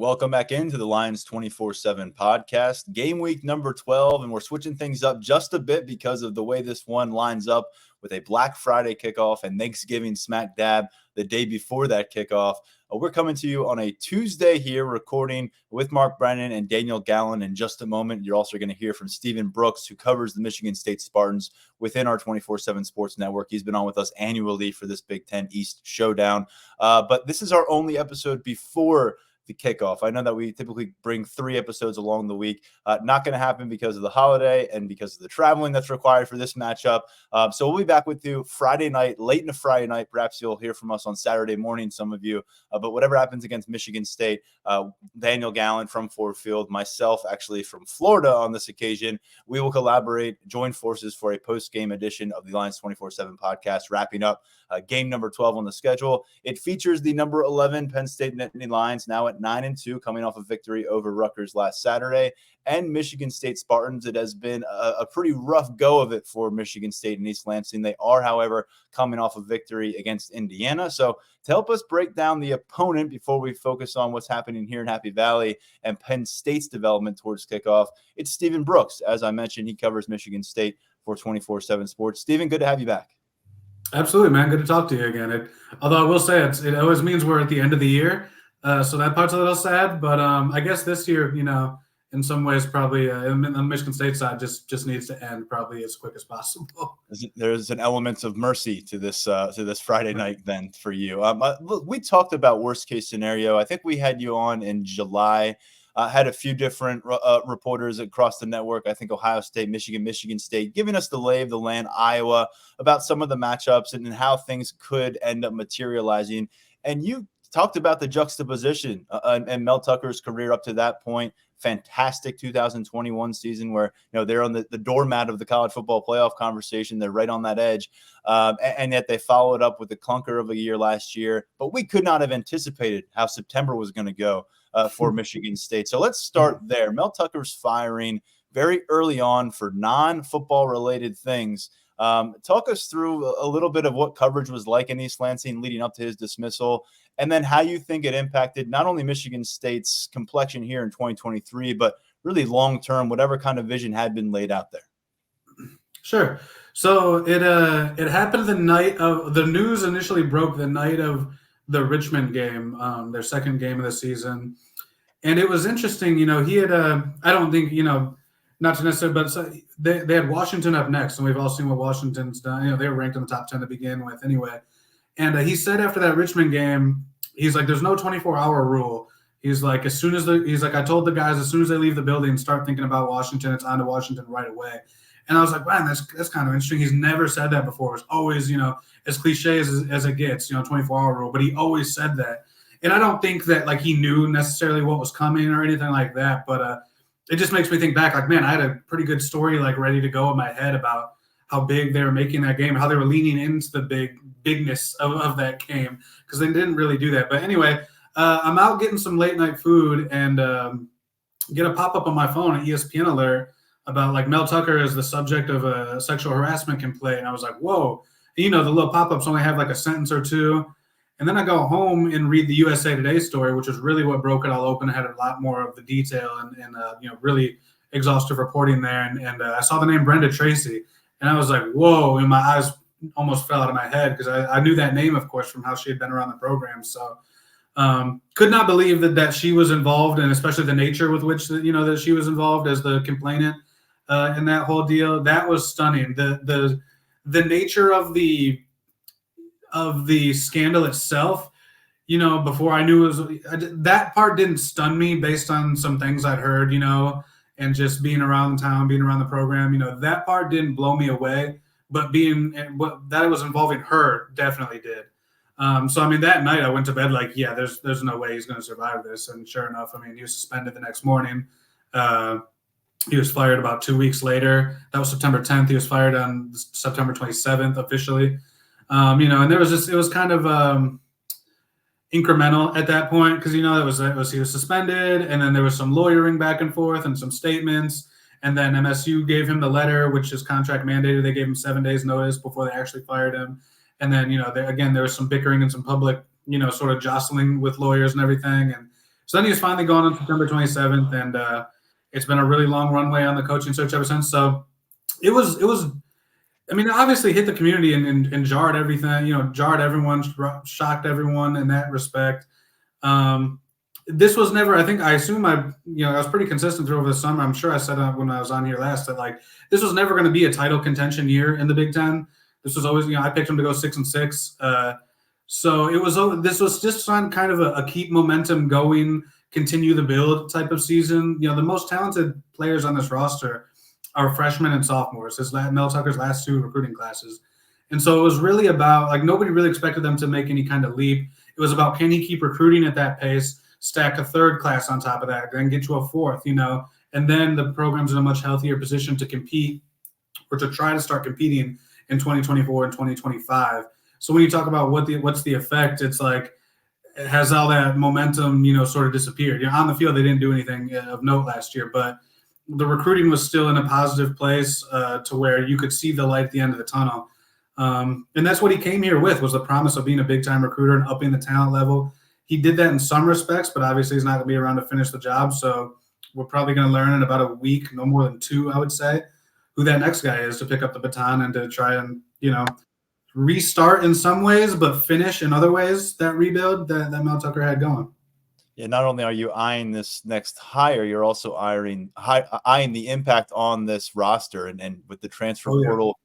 Welcome back into the Lions 24/7 podcast, game week number 12, and we're switching things up just a bit because of the way this one lines up with a Black Friday kickoff and Thanksgiving smack dab the day before that kickoff. We're coming to you on a Tuesday here, recording with Mark Brennan and Daniel Gallen in just a moment. You're also going to hear from Stephen Brooks, who covers the Michigan State Spartans within our 24/7 Sports Network. He's been on with us annually for this Big Ten East showdown. But this is our only episode before the kickoff. I know that we typically bring 3 episodes along the week. Not going to happen because of the holiday and because of the traveling that's required for this matchup. So we'll be back with you Friday night, late into Friday night. Perhaps you'll hear from us on Saturday morning, some of you. But whatever happens against Michigan State, Daniel Gallen from Ford Field, myself actually from Florida on this occasion, we will collaborate, join forces for a post-game edition of the Lions 24/7 podcast, wrapping up game number 12 on the schedule. It features the number 11 Penn State Nittany Lions, now at 9-2, coming off a victory over Rutgers last Saturday, and Michigan State Spartans. It has been a pretty rough go of it for Michigan State and East Lansing. They are, however, coming off a victory against Indiana. So to help us break down the opponent before we focus on what's happening here in Happy Valley and Penn State's development towards kickoff, it's Stephen Brooks. As I mentioned, he covers Michigan State for 24/7 Sports. Stephen, good to have you back. Absolutely, man. Good to talk to you again. Although I will say it always means we're at the end of the year. So that part's a little sad, but I guess this year, in some ways, probably on the Michigan State side, just needs to end probably as quick as possible. There's an element of mercy to this Friday night then for you. Look, we talked about worst case scenario. I think we had you on in July. Had a few different reporters across the network. I think Ohio State, Michigan State, giving us the lay of the land, Iowa, about some of the matchups and how things could end up materializing. And you talked about the juxtaposition and Mel Tucker's career up to that point. Fantastic 2021 season where they're on the doormat of the college football playoff conversation. They're right on that edge. And yet they followed up with the clunker of a year last year. But we could not have anticipated how September was going to go for Michigan State. So let's start there. Mel Tucker's firing very early on for non-football related things. Talk us through a little bit of what coverage was like in East Lansing leading up to his dismissal, and then how you think it impacted not only Michigan State's complexion here in 2023, but really long-term, whatever kind of vision had been laid out there. Sure. So it happened the night of the news initially broke the night of the Richmond game, their second game of the season. And it was interesting, he had I don't think, not to necessarily, but so they had Washington up next, and we've all seen what Washington's done. They were ranked in the top 10 to begin with anyway. And he said after that Richmond game, he's like, there's no 24-hour rule. He's like, I told the guys, as soon as they leave the building, start thinking about Washington. It's on to Washington right away. And I was like, man, that's kind of interesting. He's never said that before. It's always, as cliche as it gets, 24-hour rule. But he always said that. And I don't think that, he knew necessarily what was coming or anything like that. But it just makes me think back, man, I had a pretty good story, ready to go in my head about how big they were making that game, how they were leaning into the bigness of that game, because they didn't really do that. But anyway, I'm out getting some late night food and get a pop-up on my phone, an ESPN alert, about Mel Tucker is the subject of a sexual harassment complaint. And I was like, whoa. And, the little pop-ups only have a sentence or two. And then I go home and read the USA Today story, which is really what broke it all open. It had a lot more of the detail and really exhaustive reporting there. And I saw the name Brenda Tracy, and I was like, whoa, and my eyes almost fell out of my head because I knew that name, of course, from how she had been around the program. So could not believe that she was involved, and especially the nature with which that she was involved as the complainant in that whole deal. That was stunning. The nature of the scandal itself, before I knew that part didn't stun me based on some things I'd heard, and just being around town, being around the program, that part didn't blow me away, but that it was involving her definitely did. So, that night I went to bed there's no way he's going to survive this. And sure enough, he was suspended the next morning. He was fired about 2 weeks later. That was September 10th. He was fired on September 27th officially. And there was it was kind of incremental at that point because, he was suspended, and then there was some lawyering back and forth and some statements. And then MSU gave him the letter, which is contract mandated. They gave him 7 days notice before they actually fired him. And then, there was some bickering and some public, sort of jostling with lawyers and everything. And So then he was finally gone on September 27th, and it's been a really long runway on the coaching search ever since. So it was. I mean, it obviously hit the community and jarred everything. Jarred everyone, shocked everyone in that respect. This was never. I assume I was pretty consistent through over the summer. I'm sure I said when I was on here last that like this was never going to be a title contention year in the Big Ten. This was always, I picked them to go 6-6. So it was. This was just on kind of a keep momentum going, continue the build type of season. The most talented players on this roster are freshmen and sophomores. Mel Tucker's last 2 recruiting classes, and so it was really about like nobody really expected them to make any kind of leap. It was about, can he keep recruiting at that pace, stack a 3rd class on top of that, then get to a 4th, and then the program's in a much healthier position to compete or to try to start competing in 2024 and 2025. So when you talk about what's the effect, it's like, has all that momentum, sort of disappeared. On the field, they didn't do anything of note last year, but the recruiting was still in a positive place to where you could see the light at the end of the tunnel. And that's what he came here with, was the promise of being a big-time recruiter and upping the talent level. He did that in some respects, but obviously he's not going to be around to finish the job. So we're probably going to learn in about a week, no more than 2, I would say, who that next guy is to pick up the baton and to try and, restart in some ways, but finish in other ways that rebuild that Mel Tucker had going. Yeah, not only are you eyeing this next hire, you're also eyeing the impact on this roster and with the transfer portal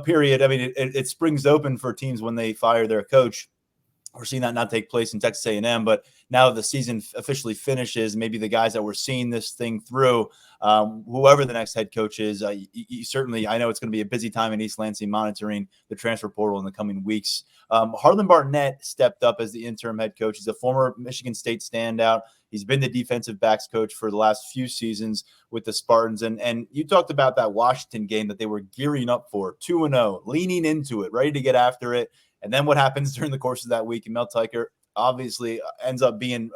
period. I mean, it springs open for teams when they fire their coach. We're seeing that not take place in Texas A&M, but now the season officially finishes, maybe the guys that were seeing this thing through, whoever the next head coach is, you certainly, I know it's going to be a busy time in East Lansing monitoring the transfer portal in the coming weeks. Harlan Barnett stepped up as the interim head coach. He's a former Michigan State standout. He's been the defensive backs coach for the last few seasons with the Spartans. And you talked about that Washington game that they were gearing up for, 2-0, leaning into it, ready to get after it. And then what happens during the course of that week? And Mel Tucker obviously ends up being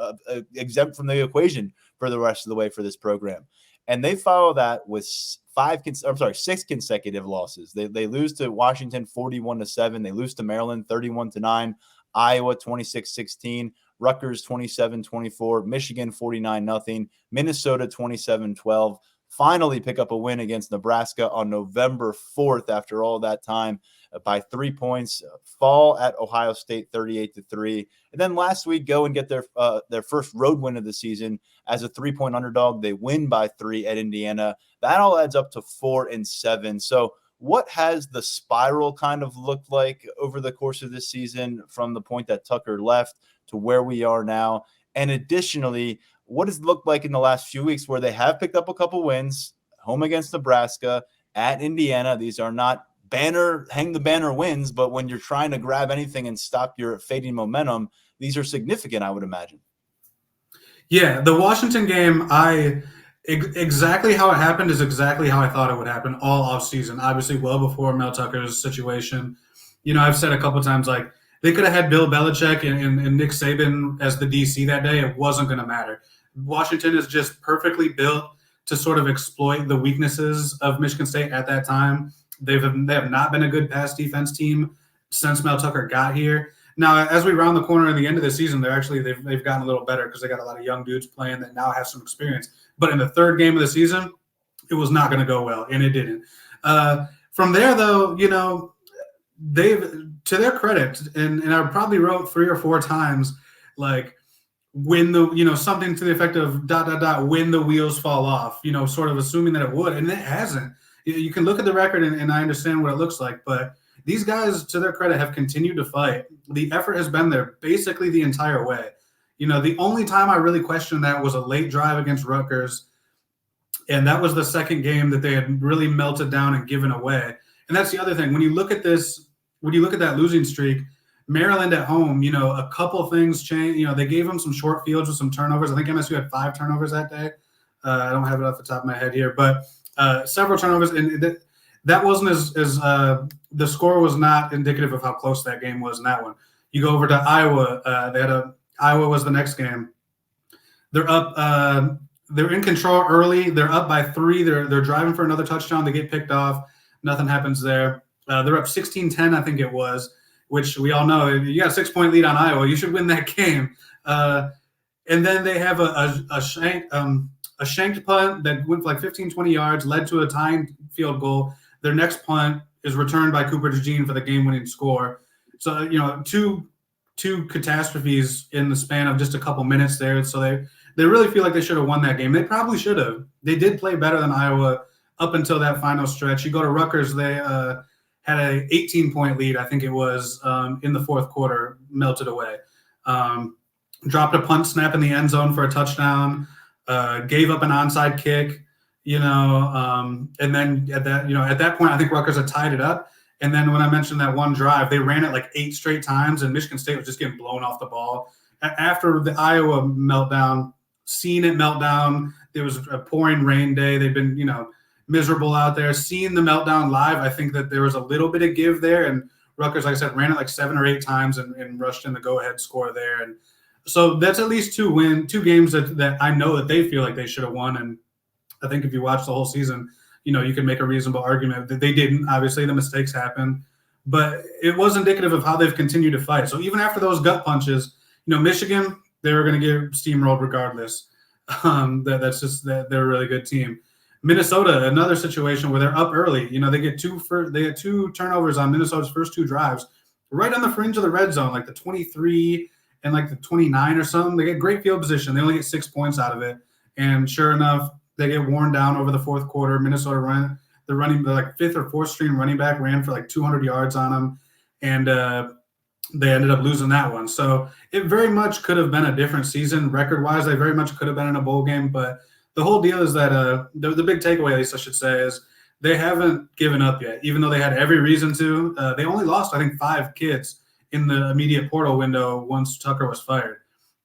exempt from the equation for the rest of the way for this program. And they follow that with 6 consecutive losses. They lose to Washington 41-7. They lose to Maryland 31-9, Iowa 26-16, Rutgers 27-24, Michigan 49-0, Minnesota 27-12. Finally pick up a win against Nebraska on November 4th after all that time by 3 points, fall at Ohio State 38-3. And then last week go and get their first road win of the season as a 3-point underdog. They win by 3 at Indiana. That all adds up to 4-7. So what has the spiral kind of looked like over the course of this season from the point that Tucker left to where we are now? And additionally, what does it look like in the last few weeks where they have picked up a couple wins, home against Nebraska, at Indiana? These are not hang the banner wins, but when you're trying to grab anything and stop your fading momentum, these are significant, I would imagine. Yeah, the Washington game, exactly how it happened is exactly how I thought it would happen all offseason, obviously well before Mel Tucker's situation. I've said a couple times, like, they could have had Bill Belichick and Nick Saban as the DC that day. It wasn't going to matter. Washington is just perfectly built to sort of exploit the weaknesses of Michigan State at that time. They have not been a good pass defense team since Mel Tucker got here. Now, as we round the corner at the end of the season, they've gotten a little better because they got a lot of young dudes playing that now have some experience. But in the 3rd game of the season, it was not going to go well, and it didn't. From there, though, they've, to their credit, and I probably wrote 3 or 4 times, like, when something to the effect of ... when the wheels fall off, sort of assuming that it would, and it hasn't. You can look at the record and I understand what it looks like, but these guys, to their credit, have continued to fight. The effort has been there basically the entire way. The only time I really questioned that was a late drive against Rutgers, and that was the second game that they had really melted down and given away. And that's the other thing. When you look at that losing streak, Maryland at home, a couple things changed. They gave them some short fields with some turnovers. I think MSU had 5 turnovers that day. I don't have it off the top of my head here, but several turnovers, and that wasn't as the score was not indicative of how close that game was in that one. You go over to Iowa. Iowa was the next game. They're up. They're in control early. They're up by 3. They're driving for another touchdown. They get picked off. Nothing happens there. They're up 16-10, I think it was, which we all know. You got a 6-point lead on Iowa. You should win that game. And then they have a shanked punt that went for like 15, 20 yards, led to a tying field goal. Their next punt is returned by Cooper DeJean for the game-winning score. So, two catastrophes in the span of just a couple minutes there. So they really feel like they should have won that game. They probably should have. They did play better than Iowa up until that final stretch. You go to Rutgers, they had an 18-point lead, I think it was, in the fourth quarter, melted away. Dropped a punt snap in the end zone for a touchdown, gave up an onside kick, and then at that point, I think Rutgers had tied it up. And then when I mentioned that one drive, they ran it like 8 straight times, and Michigan State was just getting blown off the ball. After the Iowa meltdown, seeing it meltdown, it was a pouring rain day. They've been, miserable out there. Seeing the meltdown live, I think that there was a little bit of give there. And Rutgers, like I said, ran it like 7 or 8 times and rushed in the go-ahead score there. And so that's at least 2 games that I know that they feel like they should have won. And I think if you watch the whole season, you can make a reasonable argument that they didn't. Obviously, the mistakes happened, but it was indicative of how they've continued to fight. So even after those gut punches, Michigan, they were going to get steamrolled regardless. That's just that they're a really good team. Minnesota, another situation where they're up early. They had 2 turnovers on Minnesota's first 2 drives, right on the fringe of the red zone, like the 23 and like the 29 or something. They get great field position. They only get 6 points out of it, and sure enough, they get worn down over the fourth quarter. Minnesota ran the 5th or 4th string running back ran for like 200 yards on them, and they ended up losing that one. So it very much could have been a different season record-wise. They very much could have been in a bowl game, but the whole deal is that the big takeaway, at least I should say, is they haven't given up yet, even though they had every reason to. They only lost, I think, 5 kids in the immediate portal window once Tucker was fired.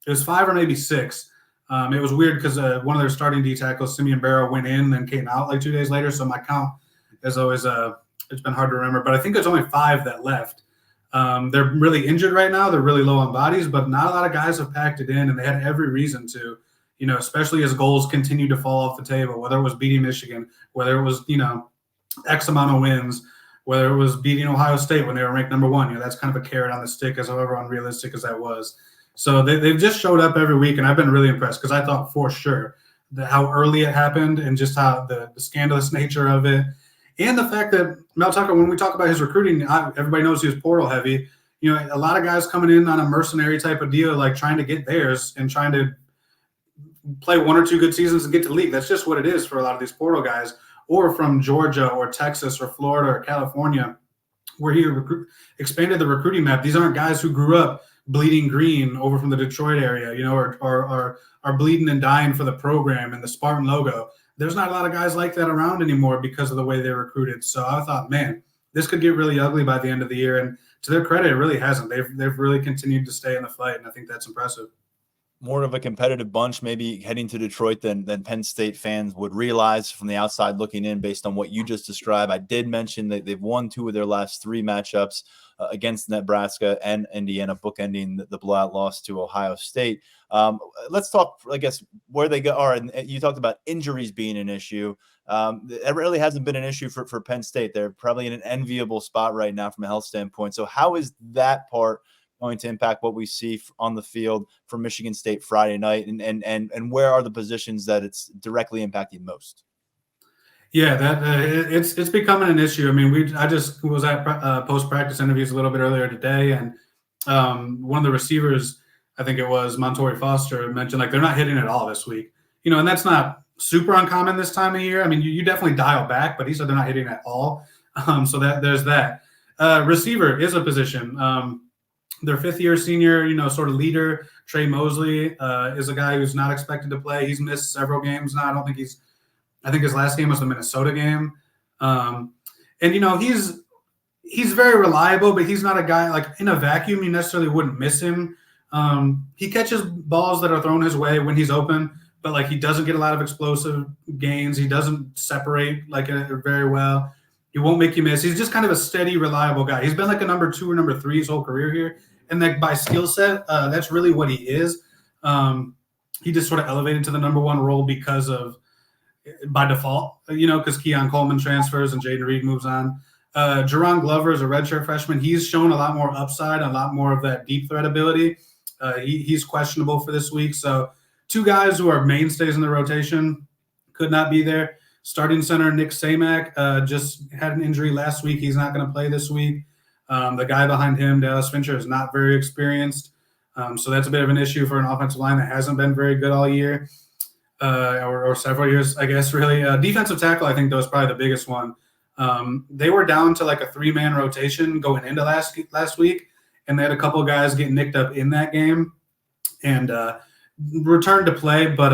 It was 5 or maybe 6. It was weird because one of their starting D tackles, Simeon Barrow, went in and came out like 2 days later. So my count is always it's been hard to remember, but I think there's only 5 that left. They're really injured right now. They're really low on bodies, but not a lot of guys have packed it in, and they had every reason to. Especially as goals continue to fall off the table, whether it was beating Michigan, whether it was, X amount of wins, whether it was beating Ohio State when they were ranked number 1. That's kind of a carrot on the stick, as however unrealistic as that was. So they've just showed up every week, and I've been really impressed because I thought for sure that how early it happened and just how the scandalous nature of it, and the fact that Mel Tucker, when we talk about his recruiting, everybody knows he was portal heavy. A lot of guys coming in on a mercenary type of deal, like trying to get theirs and trying to play 1 or 2 good seasons and get to the league. That's just what it is for a lot of these portal guys, or from Georgia or Texas or Florida or California, where he expanded the recruiting map. These aren't guys who grew up bleeding green over from the Detroit area, or are bleeding and dying for the program and the Spartan logo. There's not a lot of guys like that around anymore because of the way they recruited. So I thought, man, this could get really ugly by the end of the year. And to their credit, it really hasn't. They've really continued to stay in the fight, and I think that's impressive. More of a competitive bunch maybe heading to Detroit than Penn State fans would realize from the outside looking in based on what you just described. I did mention that they've won 2 of their last 3 matchups against Nebraska and Indiana, bookending the blowout loss to Ohio State. Let's talk, I guess, where they are. And you talked about injuries being an issue. It really hasn't been an issue for Penn State. They're probably in an enviable spot right now from a health standpoint. So how is that part going to impact what we see on the field for Michigan State Friday night, and where are the positions that it's directly impacting most? Yeah, that it's becoming an issue. I mean, I just was at post-practice interviews a little bit earlier today, and one of the receivers, I think it was Montori Foster, mentioned like they're not hitting at all this week. And that's not super uncommon this time of year. I mean, you definitely dial back, but he said they're not hitting at all. So there's that. Receiver is a position. Their 5th-year senior, sort of leader, Trey Mosley, is a guy who's not expected to play. He's missed several games now. I think his last game was the Minnesota game. And he's very reliable, but he's not a guy like in a vacuum. You necessarily wouldn't miss him. He catches balls that are thrown his way when he's open, but like he doesn't get a lot of explosive gains. He doesn't separate very well. He won't make you miss. He's just kind of a steady, reliable guy. He's been like a number 2 or number 3 his whole career here. And like by skill set, that's really what he is. He just sort of elevated to the number 1 role because of by default, because Keon Coleman transfers and Jaden Reed moves on. Jerron Glover is a redshirt freshman. He's shown a lot more upside, a lot more of that deep threat ability. He's questionable for this week. So 2 guys who are mainstays in the rotation could not be there. Starting center Nick Samak just had an injury last week. He's not going to play this week. The guy behind him, Dallas Fincher, is not very experienced. So that's a bit of an issue for an offensive line that hasn't been very good all year, or several years, I guess, really. Defensive tackle, I think, though, is probably the biggest one. They were down to like a 3-man rotation going into last week, and they had a couple of guys get nicked up in that game and returned to play. But,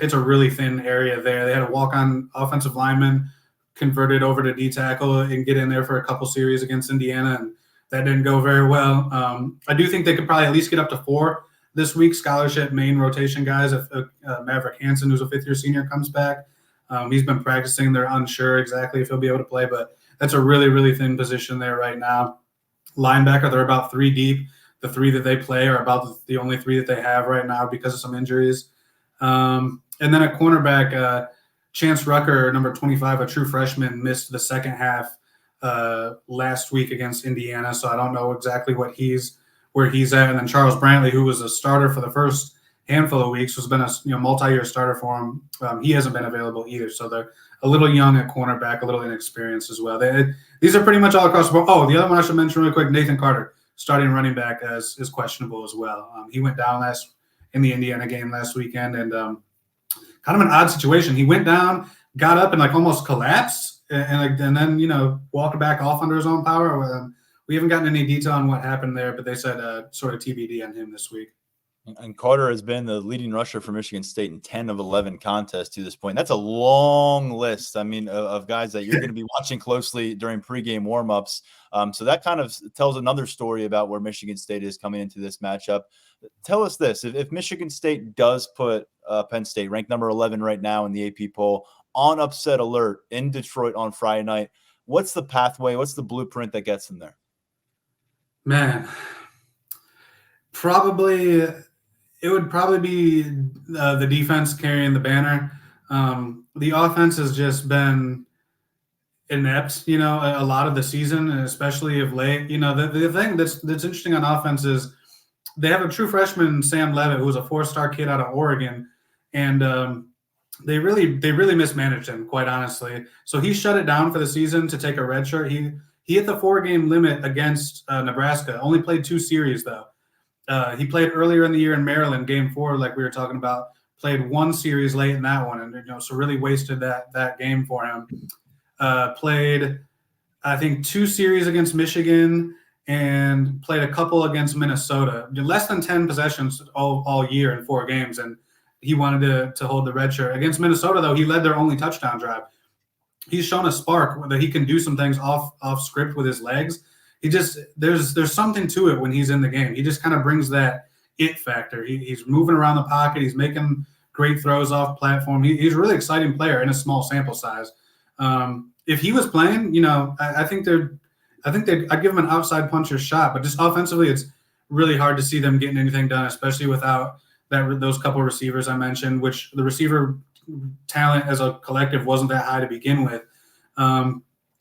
it's a really thin area there. They had a walk-on offensive lineman converted over to D-tackle and get in there for a couple series against Indiana, and that didn't go very well. I do think they could probably at least get up to 4 this week, scholarship main rotation guys. If Maverick Hansen, who's a 5th-year senior, comes back. He's been practicing. They're unsure exactly if he'll be able to play, but that's a really, really thin position there right now. Linebacker, they're about 3 deep. The 3 that they play are about the only 3 that they have right now because of some injuries. And then at cornerback, Chance Rucker, number 25, a true freshman, missed the second half last week against Indiana, so I don't know exactly where he's at. And then Charles Brantley, who was a starter for the first handful of weeks, has been a multi-year starter for him. He hasn't been available either, so they're a little young at cornerback, a little inexperienced as well. These are pretty much all across the board. Oh, the other one I should mention really quick, Nathan Carter, starting running back, is questionable as well. He went down in the Indiana game last weekend, and kind of an odd situation. He went down, got up, and almost collapsed, and then walked back off under his own power. We haven't gotten any detail on what happened there, but they said sort of TBD on him this week. And Carter has been the leading rusher for Michigan State in 10 of 11 contests to this point. That's a long list, of guys that you're going to be watching closely during pregame warmups. So that kind of tells another story about where Michigan State is coming into this matchup. Tell us this. If Michigan State does put Penn State, ranked number 11 right now in the AP poll, on upset alert in Detroit on Friday night, what's the pathway? What's the blueprint that gets them there? Man, it would probably be the defense carrying the banner. The offense has just been inept, a lot of the season, and especially of late. The thing that's interesting on offense is they have a true freshman, Sam Levitt, who was a 4-star kid out of Oregon, and they really mismanaged him, quite honestly. So he shut it down for the season to take a red shirt. He hit the 4-game limit against Nebraska. Only played 2 series though. He played earlier in the year in Maryland, game 4, like we were talking about. Played 1 series late in that one, and so really wasted that game for him. Played, I think, 2 series against Michigan and played a couple against Minnesota. Less than 10 possessions all year in 4 games, and he wanted to hold the red shirt. Against Minnesota, though, he led their only touchdown drive. He's shown a spark that he can do some things off script with his legs. There's something to it when he's in the game. He just kind of brings that it factor. He's moving around the pocket. He's making great throws off platform. He's a really exciting player in a small sample size. If he was playing, I think I'd give him an outside puncher's shot. But just offensively, it's really hard to see them getting anything done, especially without those couple receivers I mentioned, which the receiver talent as a collective wasn't that high to begin with.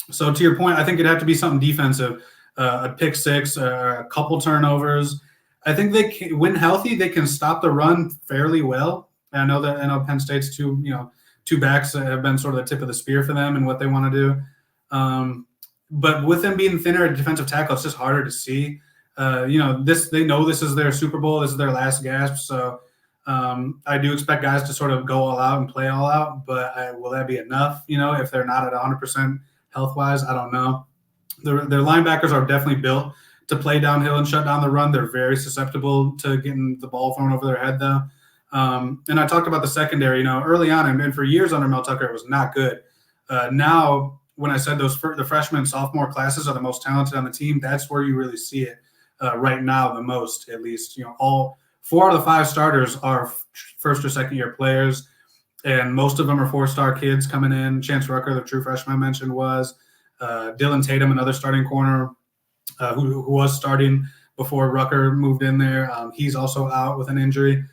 So to your point, I think it'd have to be something defensive, a pick 6, a couple turnovers. I think when healthy, they can stop the run fairly well. And I know Penn State's two backs have been sort of the tip of the spear for them and what they want to do. But with them being thinner at defensive tackle, it's just harder to see. They know this is their Super Bowl, this is their last gasp. So I do expect guys to sort of go all out and play all out, but will that be enough? If they're not at 100% health-wise, I don't know. Their linebackers are definitely built to play downhill and shut down the run. They're very susceptible to getting the ball thrown over their head, though. And I talked about the secondary, early on, and for years under Mel Tucker, it was not good. Now, when I said the freshman and sophomore classes are the most talented on the team, that's where you really see it right now the most, at least. All 4 out of the 5 starters are first or second year players, and most of them are 4-star kids coming in. Chance Rucker, the true freshman I mentioned, was Dylan Tatum, another starting corner who was starting before Rucker moved in there. He's also out with an injury.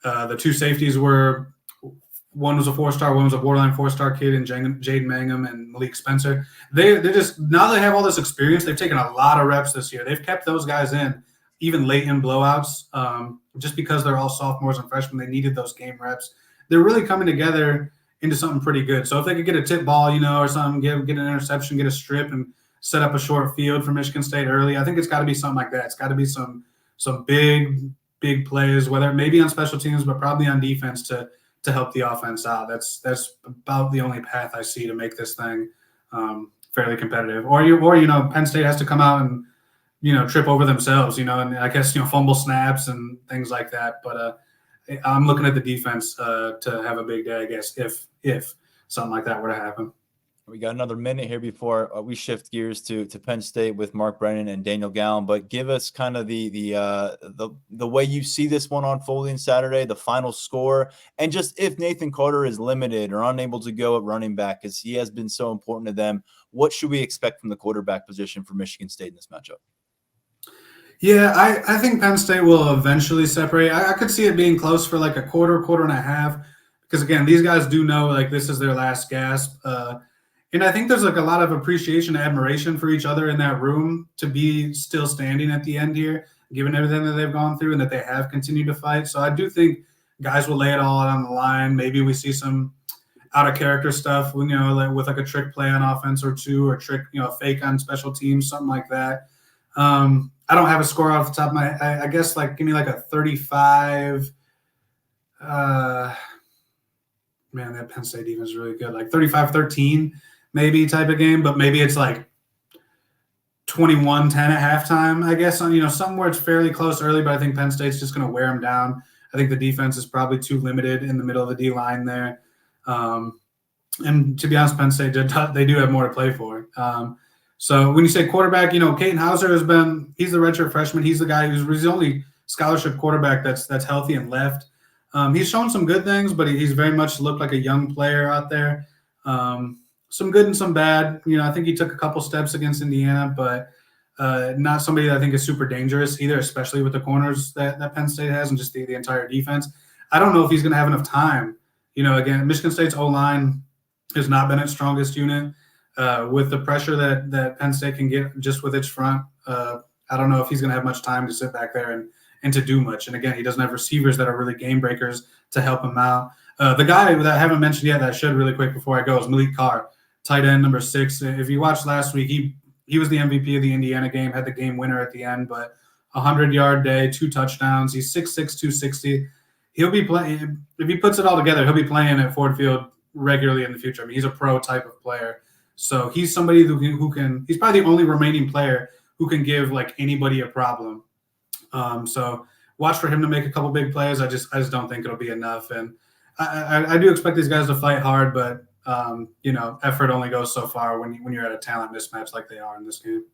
The 2 safeties were, one was a 4-star, one was a borderline 4-star kid in Jaden Mangum and Malik Spencer. They just, now they have all this experience. They've taken a lot of reps this year. They've kept those guys in even late in blowouts, just because they're all sophomores and freshmen. They needed those game reps. They're really coming together into something pretty good. So if they could get a tip ball, or something, get an interception, get a strip, and set up a short field for Michigan State early, I think it's got to be something like that. It's got to be some big plays, whether it may be on special teams, but probably on defense to help the offense out. That's about the only path I see to make this thing fairly competitive. Or Penn State has to come out and trip over themselves, and I guess fumble snaps and things like that. But I'm looking at the defense to have a big day, I guess, if something like that were to happen. We got another minute here before we shift gears to Penn State with Mark Brennan and Daniel Gallen. But give us kind of the way you see this one unfolding Saturday, the final score, and just if Nathan Carter is limited or unable to go at running back, because he has been so important to them, what should we expect from the quarterback position for Michigan State in this matchup? Yeah, I think Penn State will eventually separate. I could see it being close for like a quarter and a half, because again, these guys do know like this is their last gasp. And I think there's like a lot of appreciation and admiration for each other in that room to be still standing at the end here, given everything that they've gone through and that they have continued to fight. So I do think guys will lay it all out on the line. Maybe we see some out of character stuff, with like a trick play on offense or two, or trick, fake on special teams, something like that. I don't have a score off the top of my head. I guess like give me like a 35. Man, that Penn State defense is really good. Like 35-13 maybe type of game, but maybe it's like 21-10 at halftime, I guess, on somewhere it's fairly close early, but I think Penn State's just going to wear them down. I think the defense is probably too limited in the middle of the D line there. And to be honest, Penn State they do have more to play for. So when you say quarterback, Caden Hauser he's the redshirt freshman. He's the guy who's the only scholarship quarterback that's healthy and left. He's shown some good things, but he's very much looked like a young player out there. Some good and some bad. I think he took a couple steps against Indiana, but not somebody that I think is super dangerous either, especially with the corners that Penn State has and just the entire defense. I don't know if he's going to have enough time. Again, Michigan State's O-line has not been its strongest unit. With the pressure that Penn State can get just with its front, I don't know if he's going to have much time to sit back there and to do much. And again, he doesn't have receivers that are really game breakers to help him out. The guy that I haven't mentioned yet that I should really quick before I go is Malik Carr, tight end number 6. If you watched last week, he was the MVP of the Indiana game, had the game winner at the end, but 100-yard day, 2 touchdowns. He's 6'6", 260. He'll be playing, if he puts it all together, he'll be playing at Ford Field regularly in the future. I mean, he's a pro type of player. So he's somebody who can – he's probably the only remaining player who can give, like, anybody a problem. So watch for him to make a couple big plays. I just don't think it'll be enough. And I do expect these guys to fight hard, but, effort only goes so far when you're at a talent mismatch like they are in this game.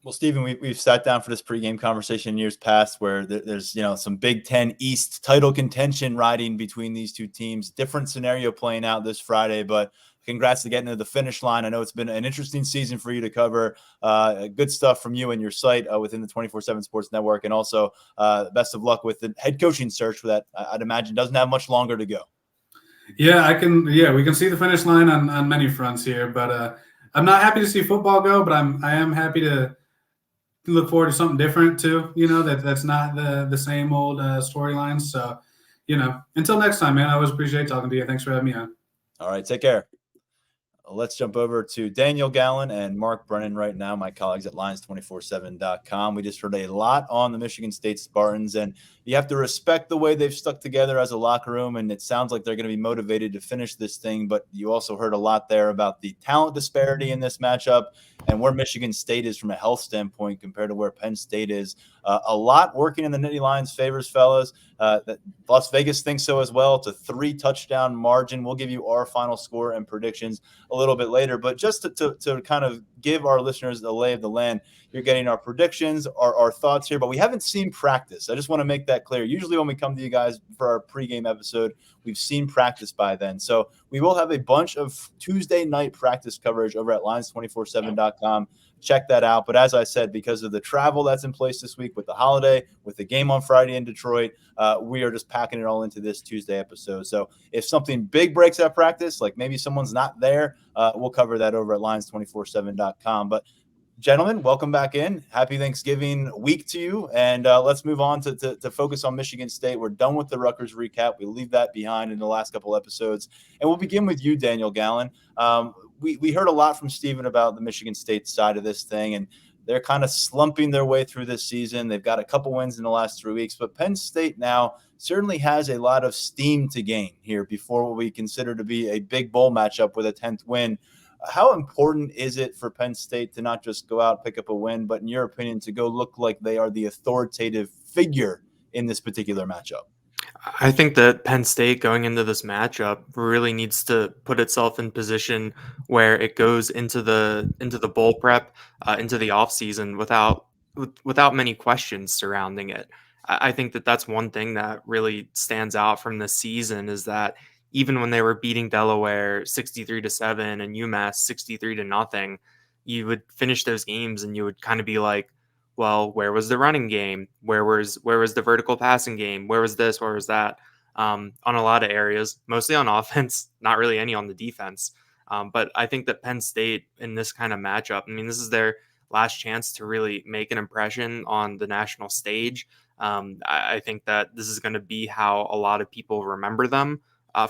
Well, Stephen, we've sat down for this pregame conversation in years past where there's some Big Ten East title contention riding between these two teams. Different scenario playing out this Friday, but congrats to getting to the finish line. I know it's been an interesting season for you to cover. Good stuff from you and your site within the 24/7 Sports Network, and also best of luck with the head coaching search for that. I'd imagine doesn't have much longer to go. Yeah, we can see the finish line on many fronts here, but I'm not happy to see football go, but I am happy to look forward to something different too. That's not the same old storylines. So, until next time, man, I always appreciate talking to you. Thanks for having me on. All right, take care. Let's jump over to Daniel Gallen and Mark Brennan right now, my colleagues at Lions247.com. We just heard a lot on the Michigan State Spartans, and you have to respect the way they've stuck together as a locker room, and it sounds like they're going to be motivated to finish this thing. But you also heard a lot there about the talent disparity in this matchup and where Michigan State is from a health standpoint compared to where Penn State is. A lot working in the Nittany Lions' favors, fellas. Las Vegas thinks so as well. It's a 3-touchdown margin. We'll give you our final score and predictions a little bit later. But just to kind of give our listeners the lay of the land, you're getting our predictions, our thoughts here, but we haven't seen practice. I just want to make that clear. Usually when we come to you guys for our pregame episode, we've seen practice by then. So we will have a bunch of Tuesday night practice coverage over at Lions247.com. Check that out. But as I said, because of the travel that's in place this week with the holiday, with the game on Friday in Detroit, we are just packing it all into this Tuesday episode. So if something big breaks at practice, like maybe someone's not there, we'll cover that over at Lions247.com. But Gentlemen, welcome back in. Happy Thanksgiving week to you. And let's move on to focus on Michigan State. We're done with the Rutgers recap. We leave that behind in the last couple episodes. And we'll begin with you, Daniel Gallen. We heard a lot from Stephen about the Michigan State side of this thing, and they're kind of slumping their way through this season. They've got a couple wins in the last 3 weeks, but Penn State now certainly has a lot of steam to gain here before what we consider to be a big bowl matchup with a 10th win. How important is it for Penn State to not just go out, pick up a win, but in your opinion, to go look like they are the authoritative figure in this particular matchup? I think that Penn State going into this matchup really needs to put itself in position where it goes into the bowl prep, into the offseason without many questions surrounding it. I think that that's one thing that really stands out from this season is that even when they were beating Delaware 63-7 and UMass 63-0, you would finish those games and you would kind of be like, well, where was the running game? Where was the vertical passing game? Where was this? Where was that? On a lot of areas, mostly on offense, not really any on the defense. But I think that Penn State in this kind of matchup, I mean, this is their last chance to really make an impression on the national stage. I think that this is going to be how a lot of people remember them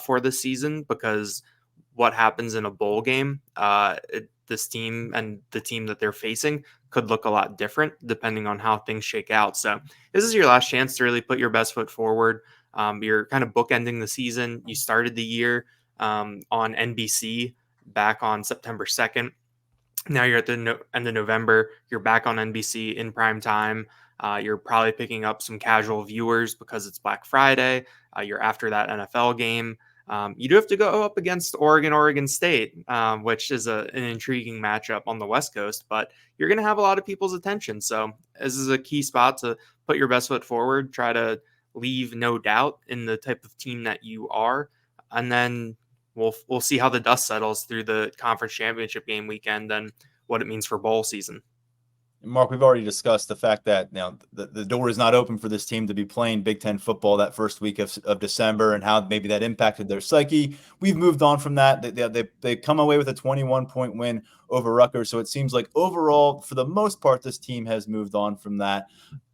for this season, because what happens in a bowl game, this team and the team that they're facing could look a lot different depending on how things shake out. So this is your last chance to really put your best foot forward. You're kind of bookending the season. You started the year on NBC back on September 2nd. Now you're at the end of November. You're back on NBC in prime time. You're probably picking up some casual viewers because it's Black Friday. You're after that NFL game. You do have to go up against Oregon State, which is an intriguing matchup on the West Coast, but you're going to have a lot of people's attention. So this is a key spot to put your best foot forward, try to leave no doubt in the type of team that you are. And then we'll see how the dust settles through the conference championship game weekend and what it means for bowl season. Mark, we've already discussed the fact that the door is not open for this team to be playing Big Ten football that first week of December, and how maybe that impacted their psyche. We've moved on from that. They come away with a 21-point win over Rutgers, so it seems like overall, for the most part, this team has moved on from that.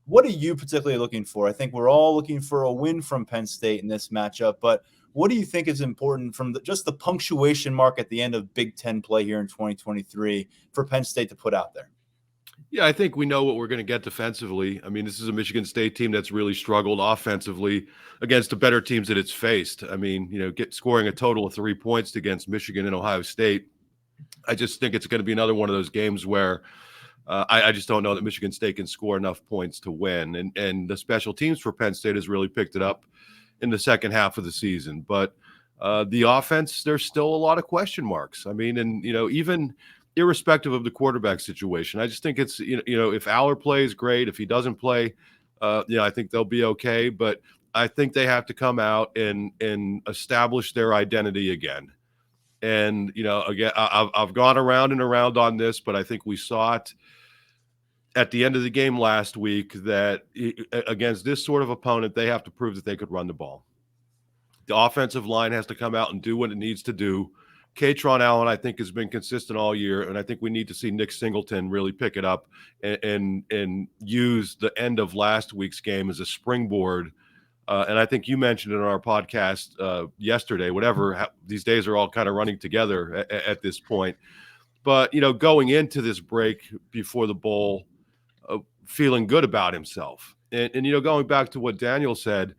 What are you particularly looking for? I think we're all looking for a win from Penn State in this matchup, but what do you think is important from just the punctuation mark at the end of Big Ten play here in 2023 for Penn State to put out there? Yeah, I think we know what we're going to get defensively. I mean, this is a Michigan State team that's really struggled offensively against the better teams that it's faced. I mean, scoring a total of 3 points against Michigan and Ohio State. I just think it's going to be another one of those games where I just don't know that Michigan State can score enough points to win. And the special teams for Penn State has really picked it up in the second half of the season. But the offense, there's still a lot of question marks. I mean, and, even irrespective of the quarterback situation, I just think it's, if Aller plays, great. If he doesn't play, I think they'll be okay. But I think they have to come out and establish their identity again. And, again, I've gone around and around on this, but I think we saw it at the end of the game last week that against this sort of opponent, they have to prove that they could run the ball. The offensive line has to come out and do what it needs to do. Katron Allen, I think, has been consistent all year, and I think we need to see Nick Singleton really pick it up and use the end of last week's game as a springboard. And I think you mentioned it on our podcast yesterday, these days are all kind of running together at this point. But, going into this break before the bowl, feeling good about himself. And, going back to what Daniel said,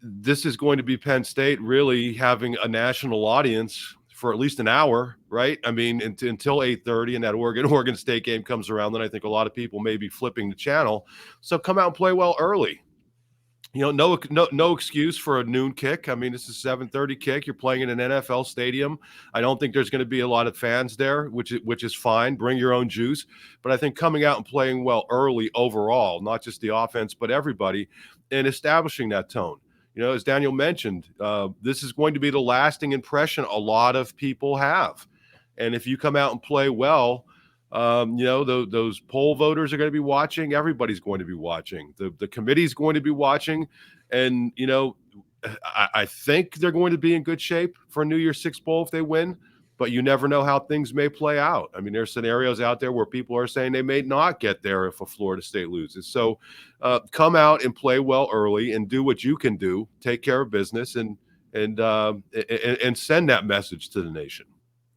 this is going to be Penn State really having a national audience for at least an hour, right? I mean, until 8:30, and that Oregon State game comes around, then I think a lot of people may be flipping the channel. So come out and play well early. No excuse for a noon kick. I mean, this is 7:30 kick. You're playing in an NFL stadium. I don't think there's going to be a lot of fans there, which is fine. Bring your own juice. But I think coming out and playing well early overall, not just the offense, but everybody, and establishing that tone. As Daniel mentioned, this is going to be the lasting impression a lot of people have. And if you come out and play well, those poll voters are going to be watching. Everybody's going to be watching. The committee's going to be watching. And, I think they're going to be in good shape for a New Year's Six Bowl if they win. but you never know how things may play out. I mean, there's scenarios out there where people are saying they may not get there if a Florida State loses. So come out and play well early and do what you can do, take care of business, and send that message to the nation.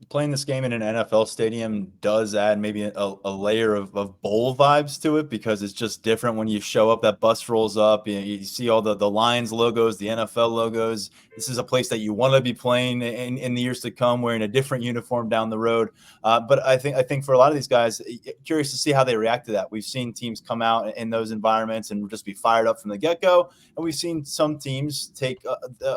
Playing this game in an NFL stadium does add maybe a layer of bowl vibes to it, because it's just different when you show up. That bus rolls up, you see all the Lions logos, the NFL logos. This is a place that you want to be playing in the years to come, wearing a different uniform down the road. But I think for a lot of these guys, curious to see how they react to that. We've seen teams come out in those environments and just be fired up from the get-go, and we've seen some teams take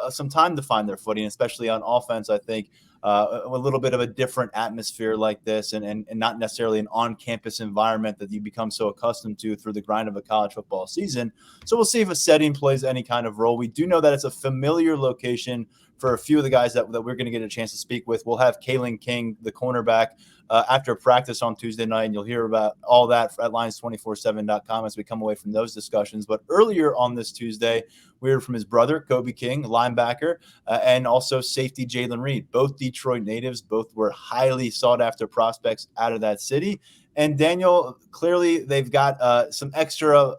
some time to find their footing, especially on offense. I think a little bit of a different atmosphere like this, and not necessarily an on-campus environment that you become so accustomed to through the grind of a college football season. So we'll see if a setting plays any kind of role. We do know that it's a familiar location for a few of the guys that we're going to get a chance to speak with. We'll have Kalen King, the cornerback, after practice on Tuesday night, and you'll hear about all that at Lions247.com as we come away from those discussions. But earlier on this Tuesday, we heard from his brother, Kobe King, linebacker, and also safety Jalen Reed, both Detroit natives. Both were highly sought-after prospects out of that city. And Daniel, clearly they've got some extra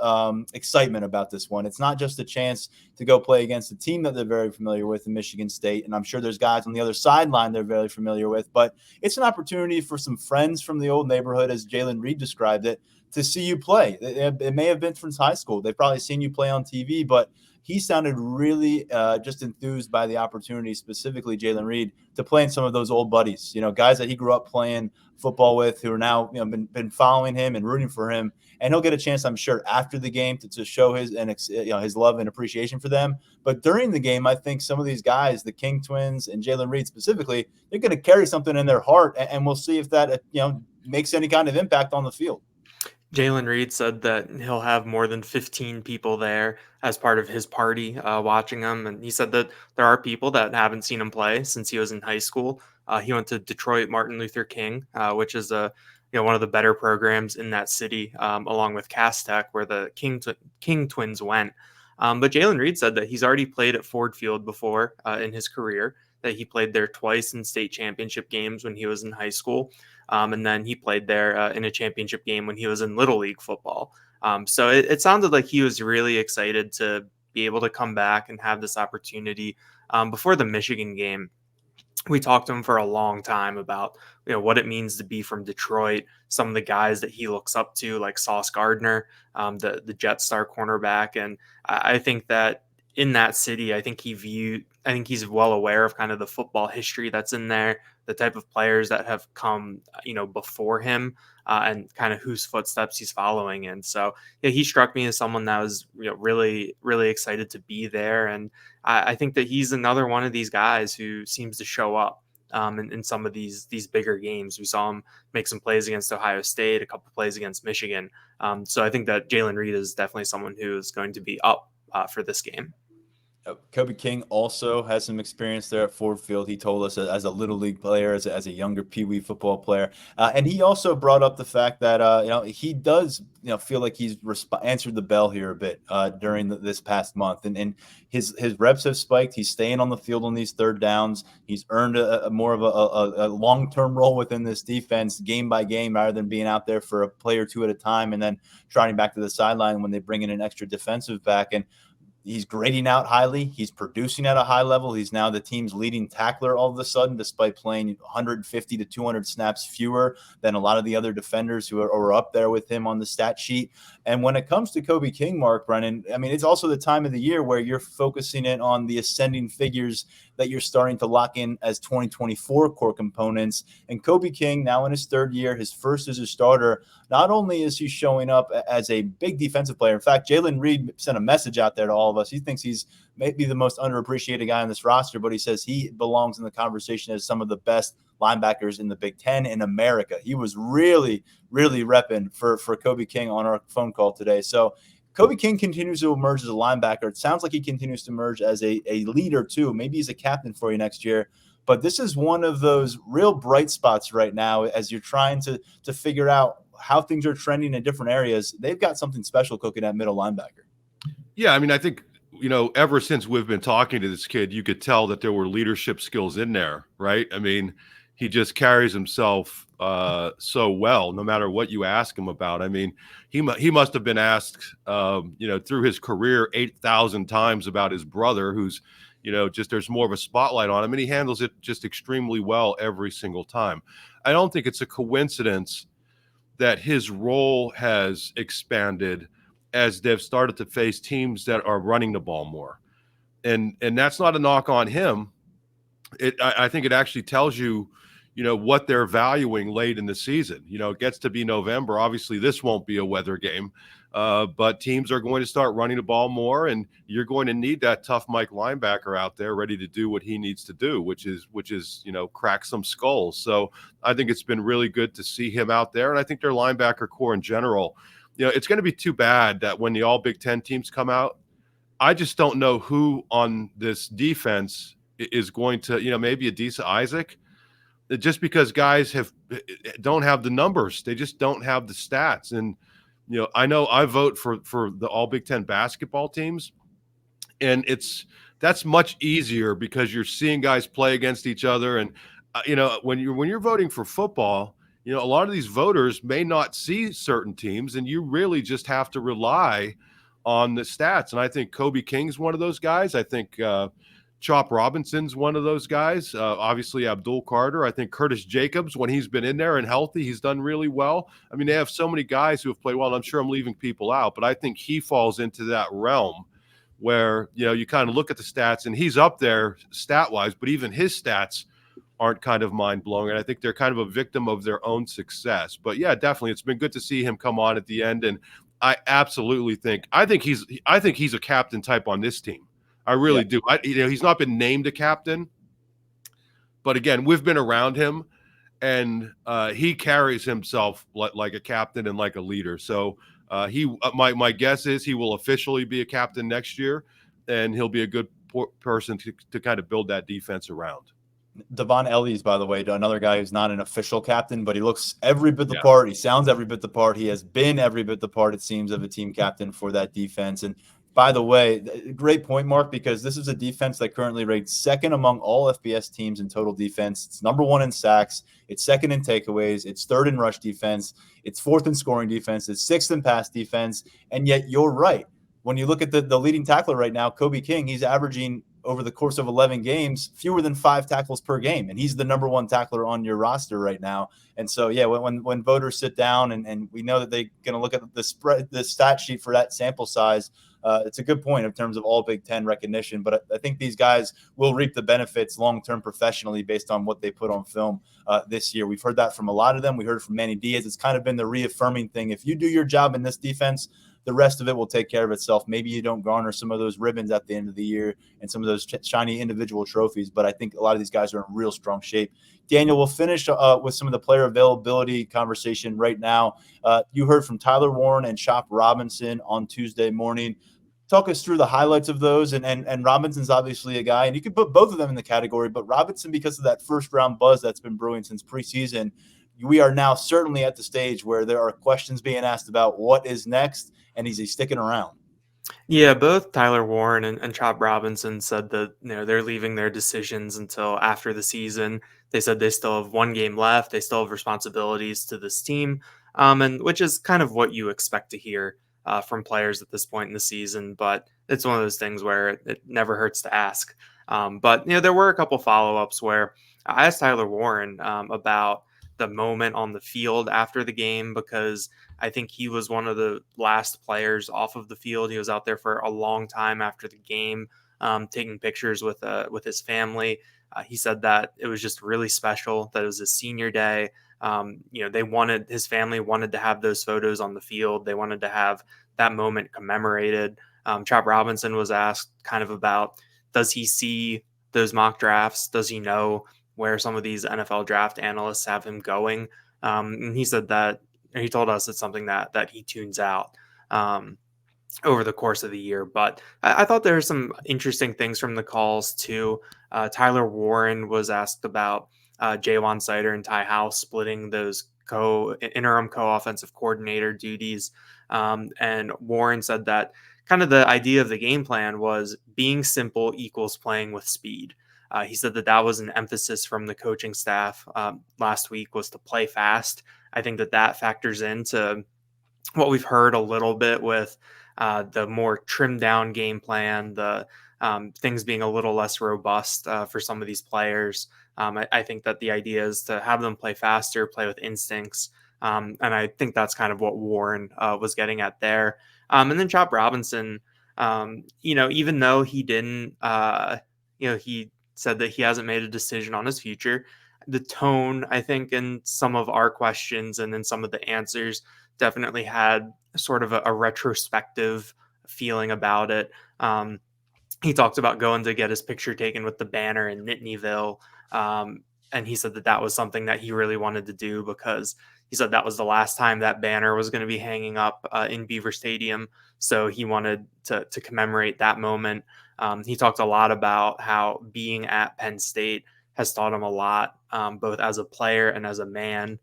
excitement about this one. It's not just a chance to go play against a team that they're very familiar with in Michigan State, and I'm sure there's guys on the other sideline they're very familiar with, but it's an opportunity for some friends from the old neighborhood, as Jalen Reed described it, to see you play. It may have been since high school. They've probably seen you play on TV, but he sounded really just enthused by the opportunity, specifically Jalen Reed, to play in some of those old buddies, guys that he grew up playing football with, who are now been following him and rooting for him. And he'll get a chance, I'm sure, after the game to show his love and appreciation for them. But during the game, I think some of these guys, the King twins and Jalen Reed specifically, they're going to carry something in their heart, and we'll see if that makes any kind of impact on the field. Jalen Reed said that he'll have more than 15 people there as part of his party watching him. And he said that there are people that haven't seen him play since he was in high school. He went to Detroit Martin Luther King, which is one of the better programs in that city, along with Cass Tech, where the King twins went. But Jalen Reed said that he's already played at Ford Field before in his career, that he played there twice in state championship games when he was in high school. And then he played there in a championship game when he was in Little League football. So it sounded like he was really excited to be able to come back and have this opportunity. Before the Michigan game, we talked to him for a long time about what it means to be from Detroit, some of the guys that he looks up to, like Sauce Gardner, the Jetstar cornerback. And I think that in that city, I think he's well aware of kind of the football history that's in there, the type of players that have come, before him, and kind of whose footsteps he's following. And so, he struck me as someone that was, really, really excited to be there. And I think that he's another one of these guys who seems to show up in some of these bigger games. We saw him make some plays against Ohio State, a couple plays against Michigan. So I think that Jalen Reed is definitely someone who is going to be up for this game. Kobe King also has some experience there at Ford Field. He told us as a Little League player, as a younger Pee Wee football player. And he also brought up the fact that, he does, feel like he's answered the bell here a bit during this past month. And his reps have spiked. He's staying on the field on these third downs. He's earned a more of a long-term role within this defense, game by game, rather than being out there for a play or two at a time and then trotting back to the sideline when they bring in an extra defensive back. And he's grading out highly. He's producing at a high level. He's now the team's leading tackler all of a sudden, despite playing 150 to 200 snaps fewer than a lot of the other defenders who are up there with him on the stat sheet. And when it comes to Kobe King, Mark Brennan, I mean, it's also the time of the year where you're focusing in on the ascending figures that you're starting to lock in as 2024 core components. And Kobe King, now in his third year, his first as a starter, not only is he showing up as a big defensive player. In fact, Jalen Reed sent a message out there to all of us. He thinks he's maybe the most underappreciated guy on this roster, but he says he belongs in the conversation as some of the best linebackers in the Big Ten in America. He was really, really repping for Kobe King on our phone call today. So Kobe King continues to emerge as a linebacker. It sounds like he continues to emerge as a leader too. Maybe he's a captain for you next year. But this is one of those real bright spots right now as you're trying to figure out how things are trending in different areas. They've got something special cooking at middle linebacker. Yeah, I mean, I think, ever since we've been talking to this kid, you could tell that there were leadership skills in there, right? I mean, he just carries himself so well, no matter what you ask him about. I mean, he must have been asked, through his career 8,000 times about his brother, who's, just there's more of a spotlight on him, and he handles it just extremely well every single time. I don't think it's a coincidence that his role has expanded as they've started to face teams that are running the ball more. And that's not a knock on him. I think it actually tells you, what they're valuing late in the season. It gets to be November. Obviously, this won't be a weather game, but teams are going to start running the ball more, and you're going to need that tough Mike linebacker out there ready to do what he needs to do, which is crack some skulls. So I think it's been really good to see him out there, and I think their linebacker core in general. It's going to be too bad that when the all Big Ten teams come out, I just don't know who on this defense is going to, maybe Adisa Isaac, just because guys don't have the numbers. They just don't have the stats. And, I know I vote for the all Big Ten basketball teams, and that's much easier because you're seeing guys play against each other. And, when you're voting for football, a lot of these voters may not see certain teams, and you really just have to rely on the stats. And I think Kobe King's one of those guys. I think Chop Robinson's one of those guys. Obviously, Abdul Carter. I think Curtis Jacobs, when he's been in there and healthy, he's done really well. I mean, they have so many guys who have played well. I'm sure I'm leaving people out, but I think he falls into that realm where, you kind of look at the stats, and he's up there stat-wise, but even his stats aren't kind of mind-blowing. And I think they're kind of a victim of their own success. But yeah, definitely, it's been good to see him come on at the end. And I absolutely think he's a captain type on this team. I really do. He's not been named a captain, but again, we've been around him, and he carries himself like a captain and like a leader. So my guess is he will officially be a captain next year, and he'll be a good person to kind of build that defense around. Devon Ellies, by the way, another guy who's not an official captain, but he looks every bit the part. He sounds every bit the part. He has been every bit the part, it seems, of a team captain for that defense. And by the way, great point, Mark, because this is a defense that currently rates second among all FBS teams in total defense. It's number one in sacks. It's second in takeaways. It's third in rush defense. It's fourth in scoring defense. It's sixth in pass defense. And yet you're right. When you look at the leading tackler right now, Kobe King, he's averaging over the course of 11 games, fewer than 5 tackles per game. And he's the number one tackler on your roster right now. And so, yeah, when voters sit down and we know that they're going to look at the stat sheet for that sample size, it's a good point in terms of all Big Ten recognition. But I think these guys will reap the benefits long-term professionally based on what they put on film this year. We've heard that from a lot of them. We heard it from Manny Diaz. It's kind of been the reaffirming thing. If you do your job in this defense, the rest of it will take care of itself. Maybe you don't garner some of those ribbons at the end of the year and some of those shiny individual trophies, but I think a lot of these guys are in real strong shape. Daniel, we'll finish with some of the player availability conversation right now. You heard from Tyler Warren and Chop Robinson on Tuesday morning. Talk us through the highlights of those. And Robinson's obviously a guy, and you could put both of them in the category, but Robinson, because of that first-round buzz that's been brewing since preseason, we are now certainly at the stage where there are questions being asked about what is next, and is he sticking around? Yeah, both Tyler Warren and Chop Robinson said that they're leaving their decisions until after the season. They said they still have one game left. They still have responsibilities to this team, and which is kind of what you expect to hear from players at this point in the season. But it's one of those things where it never hurts to ask. But there were a couple follow-ups where I asked Tyler Warren about the moment on the field after the game, because I think he was one of the last players off of the field. He was out there for a long time after the game, taking pictures with his family. He said that it was just really special, that it was his senior day. His family wanted to have those photos on the field. They wanted to have that moment commemorated. Chop Robinson was asked kind of about, does he see those mock drafts? Does he know where some of these NFL draft analysts have him going? And he said that, he told us it's something that he tunes out over the course of the year. But I thought there were some interesting things from the calls too. Tyler Warren was asked about Jaywan Sider and Ty House splitting those interim co-offensive coordinator duties. And Warren said that kind of the idea of the game plan was being simple equals playing with speed. He said that was an emphasis from the coaching staff last week, was to play fast. I think that factors into what we've heard a little bit with the more trimmed down game plan, the things being a little less robust for some of these players. I think that the idea is to have them play faster, play with instincts. And I think that's kind of what Warren was getting at there. And then Chop Robinson, even though he didn't, he said that he hasn't made a decision on his future. The tone, I think, in some of our questions and in some of the answers definitely had sort of a retrospective feeling about it. He talked about going to get his picture taken with the banner in Nittanyville. And he said that was something that he really wanted to do because he said that was the last time that banner was going to be hanging up in Beaver Stadium. So he wanted to commemorate that moment. He talked a lot about how being at Penn State has taught him a lot, both as a player and as a man.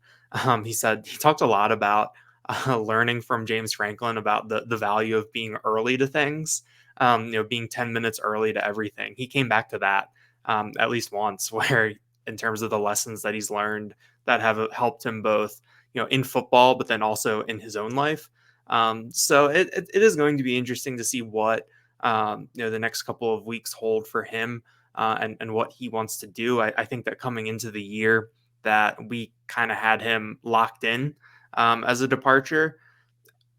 He said he talked a lot about learning from James Franklin about the value of being early to things, being 10 minutes early to everything. He came back to that at least once, where in terms of the lessons that he's learned that have helped him both, in football, but then also in his own life. So it is going to be interesting to see what, the next couple of weeks hold for him and what he wants to do. I think that coming into the year that we kind of had him locked in as a departure.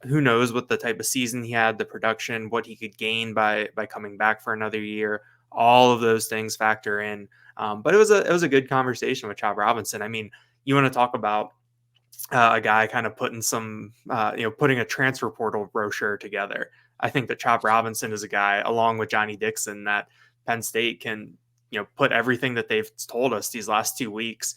Who knows what the type of season he had, the production, what he could gain by coming back for another year. All of those things factor in. But it was a good conversation with Chop Robinson. I mean, you want to talk about a guy kind of putting putting a transfer portal brochure together. I think that Chop Robinson is a guy, along with Johnny Dixon, that Penn State can, put everything that they've told us these last 2 weeks,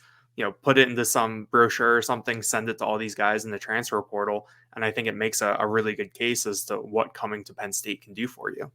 put it into some brochure or something, send it to all these guys in the transfer portal. And I think it makes a really good case as to what coming to Penn State can do for you.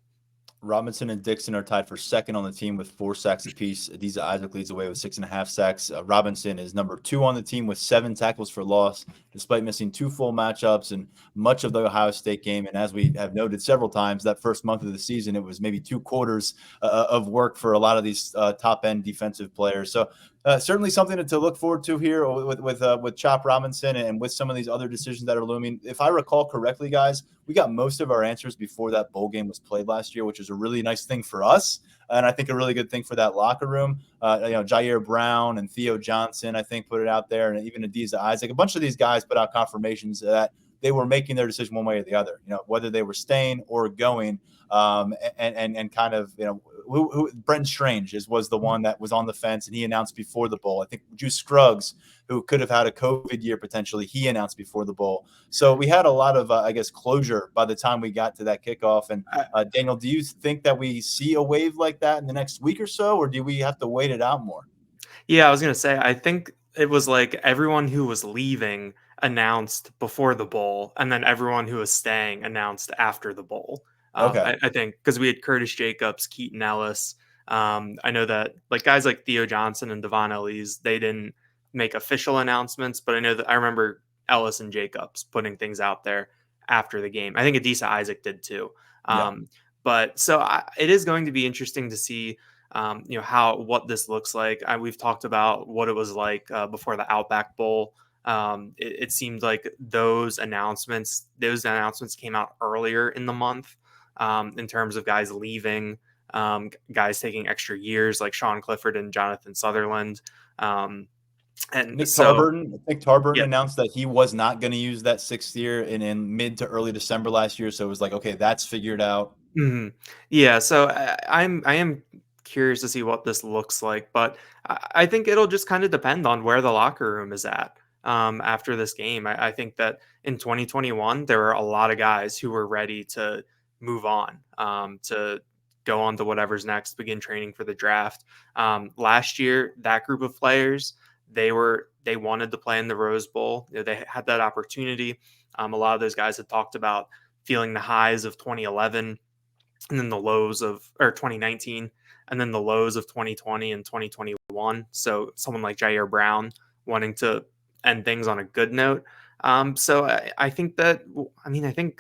Robinson and Dixon are tied for second on the team with 4 sacks apiece. Adiza Isaac leads away with 6.5 sacks. Robinson is number 2 on the team with 7 tackles for loss, despite missing 2 full matchups and much of the Ohio State game. And as we have noted several times, that first month of the season, it was maybe 2 quarters of work for a lot of these top-end defensive players. So certainly something to look forward to here with Chop Robinson and with some of these other decisions that are looming. If I recall correctly, guys, we got most of our answers before that bowl game was played last year, which is a really nice thing for us. And I think a really good thing for that locker room. Jair Brown and Theo Johnson, I think, put it out there, and even Adiza Isaac. A bunch of these guys put out confirmations that they were making their decision one way or the other, whether they were staying or going. And kind of, who Brenton Strange was the one that was on the fence, and he announced before the bowl. I think Juice Scruggs, who could have had a COVID year potentially, he announced before the bowl. So we had a lot of, closure by the time we got to that kickoff. And Daniel, do you think that we see a wave like that in the next week or so, or do we have to wait it out more? Yeah, I was going to say, I think it was like everyone who was leaving announced before the bowl, and then everyone who was staying announced after the bowl. Okay. I think because we had Curtis Jacobs, Keaton Ellis. I know that like guys like Theo Johnson and Devon Ellis, they didn't make official announcements, but I know that I remember Ellis and Jacobs putting things out there after the game. I think Adiza Isaac did too. But so it is going to be interesting to see, what this looks like. We've talked about what it was like before the Outback Bowl. It seemed like those announcements came out earlier in the month. In terms of guys leaving, guys taking extra years like Sean Clifford and Jonathan Sutherland. And Nick so, Tarburton announced that he was not going to use that 6th year in mid to early December last year. So it was like, okay, that's figured out. Mm-hmm. Yeah. So I am curious to see what this looks like, but I think it'll just kind of depend on where the locker room is at after this game. I think that in 2021, there were a lot of guys who were ready to move on, to go on to whatever's next, begin training for the draft. Last year, that group of players, they wanted to play in the Rose Bowl. They had that opportunity. A lot of those guys had talked about feeling the highs of 2011 and then the lows of 2019 and then the lows of 2020 and 2021. So someone like Jair Brown wanting to end things on a good note. So I think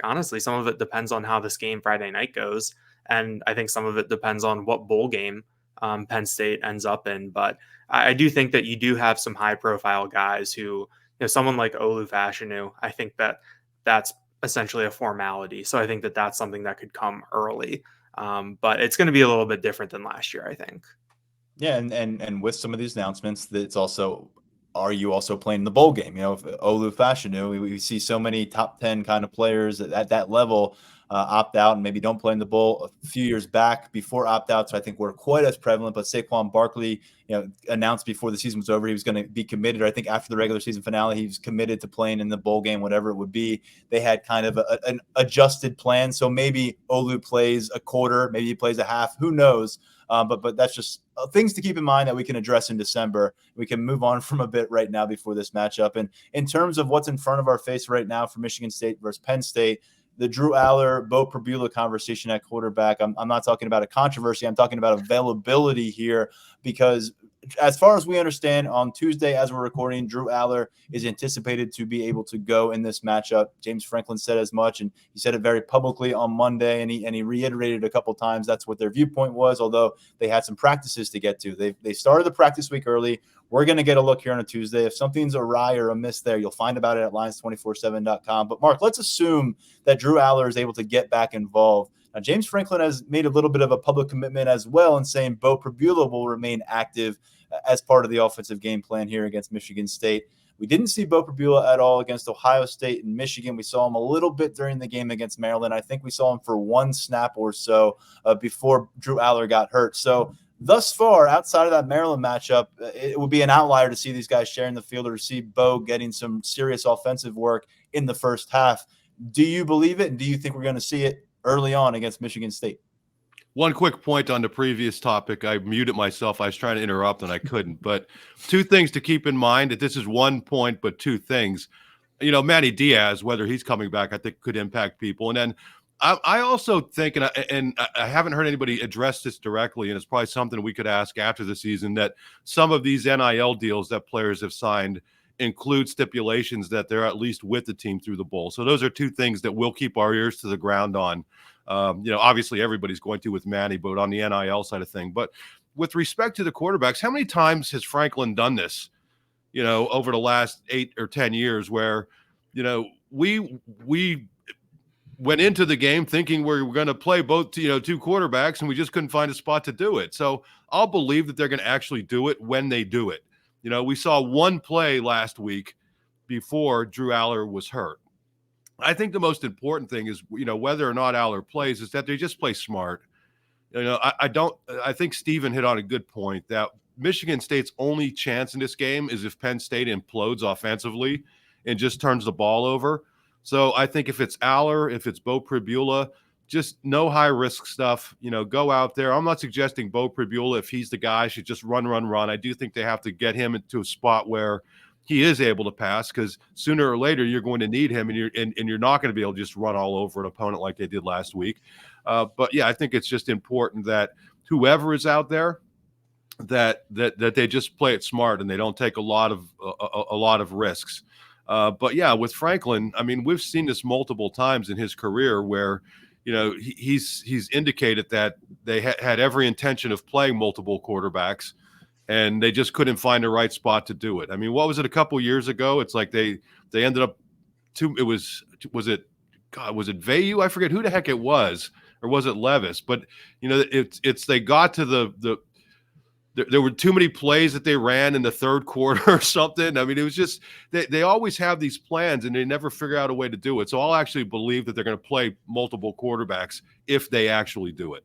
honestly, some of it depends on how this game Friday night goes. And I think some of it depends on what bowl game Penn State ends up in. But I do think that you do have some high profile guys who, someone like Olu Fashanu, I think that that's essentially a formality. So I think that that's something that could come early. But it's going to be a little bit different than last year, I think. Yeah, and with some of these announcements, that it's also, are you also playing the bowl game? Olu Fashanu, we see so many top 10 kind of players at that level opt out and maybe don't play in the bowl. A few years back, before opt-outs, I think were quite as prevalent. But Saquon Barkley, announced before the season was over he was going to be committed. Or I think after the regular season finale, he was committed to playing in the bowl game, whatever it would be. They had kind of an adjusted plan. So maybe Olu plays a quarter, maybe he plays a half. Who knows? But that's just things to keep in mind that we can address in December. We can move on from a bit right now before this matchup. And in terms of what's in front of our face right now for Michigan State versus Penn State, the Drew Aller, Bo Prabula conversation at quarterback, I'm not talking about a controversy. I'm talking about availability here, because as far as we understand, on Tuesday, as we're recording, Drew Aller is anticipated to be able to go in this matchup. James Franklin said as much, and he said it very publicly on Monday, and he reiterated a couple times that's what their viewpoint was, although they had some practices to get to. They started the practice week early. We're going to get a look here on a Tuesday. If something's awry or amiss there, you'll find about it at lions247.com. But, Mark, let's assume that Drew Aller is able to get back involved. Now, James Franklin has made a little bit of a public commitment as well in saying Bo Prabula will remain active as part of the offensive game plan here against Michigan State. We didn't see Bo Prabula at all against Ohio State and Michigan. We saw him a little bit during the game against Maryland. I think we saw him for one snap or so before Drew Aller got hurt. So thus far, outside of that Maryland matchup, it would be an outlier to see these guys sharing the field or to see Bo getting some serious offensive work in the first half. Do you believe it? And do you think we're going to see it early on against Michigan State? One quick point on the previous topic. I muted myself. I was trying to interrupt and I couldn't. But two things to keep in mind. That this is one point, but two things. Manny Diaz, whether he's coming back, I think could impact people. And then I also think, and I haven't heard anybody address this directly, and it's probably something we could ask after the season, that some of these NIL deals that players have signed include stipulations that they're at least with the team through the bowl. So those are two things that we'll keep our ears to the ground on. Obviously everybody's going to with Manny, but on the NIL side of thing. But with respect to the quarterbacks, how many times has Franklin done this, over the last 8 or 10 years where, we went into the game thinking we were going to play both, two quarterbacks, and we just couldn't find a spot to do it. So I'll believe that they're going to actually do it when they do it. We saw one play last week before Drew Aller was hurt. I think the most important thing is, whether or not Aller plays, is that they just play smart. I think Steven hit on a good point that Michigan State's only chance in this game is if Penn State implodes offensively and just turns the ball over. So I think if it's Aller, if it's Bo Prabula, just no high risk stuff, go out there. I'm not suggesting Bo Prabula, if he's the guy, should just run. I do think they have to get him into a spot where he is able to pass, because sooner or later you're going to need him, and you're not going to be able to just run all over an opponent like they did last week. But yeah, I think it's just important that whoever is out there, that they just play it smart and they don't take a lot of risks. But yeah, with Franklin, I mean, we've seen this multiple times in his career where, he's indicated that they had every intention of playing multiple quarterbacks, and they just couldn't find the right spot to do it. I mean, what was it a couple years ago? It's like they ended up was it Vayu? I forget who the heck it was, or was it Levis? But it's they got to there were too many plays that they ran in the third quarter or something. I mean, it was just they always have these plans and they never figure out a way to do it. So I'll actually believe that they're going to play multiple quarterbacks if they actually do it.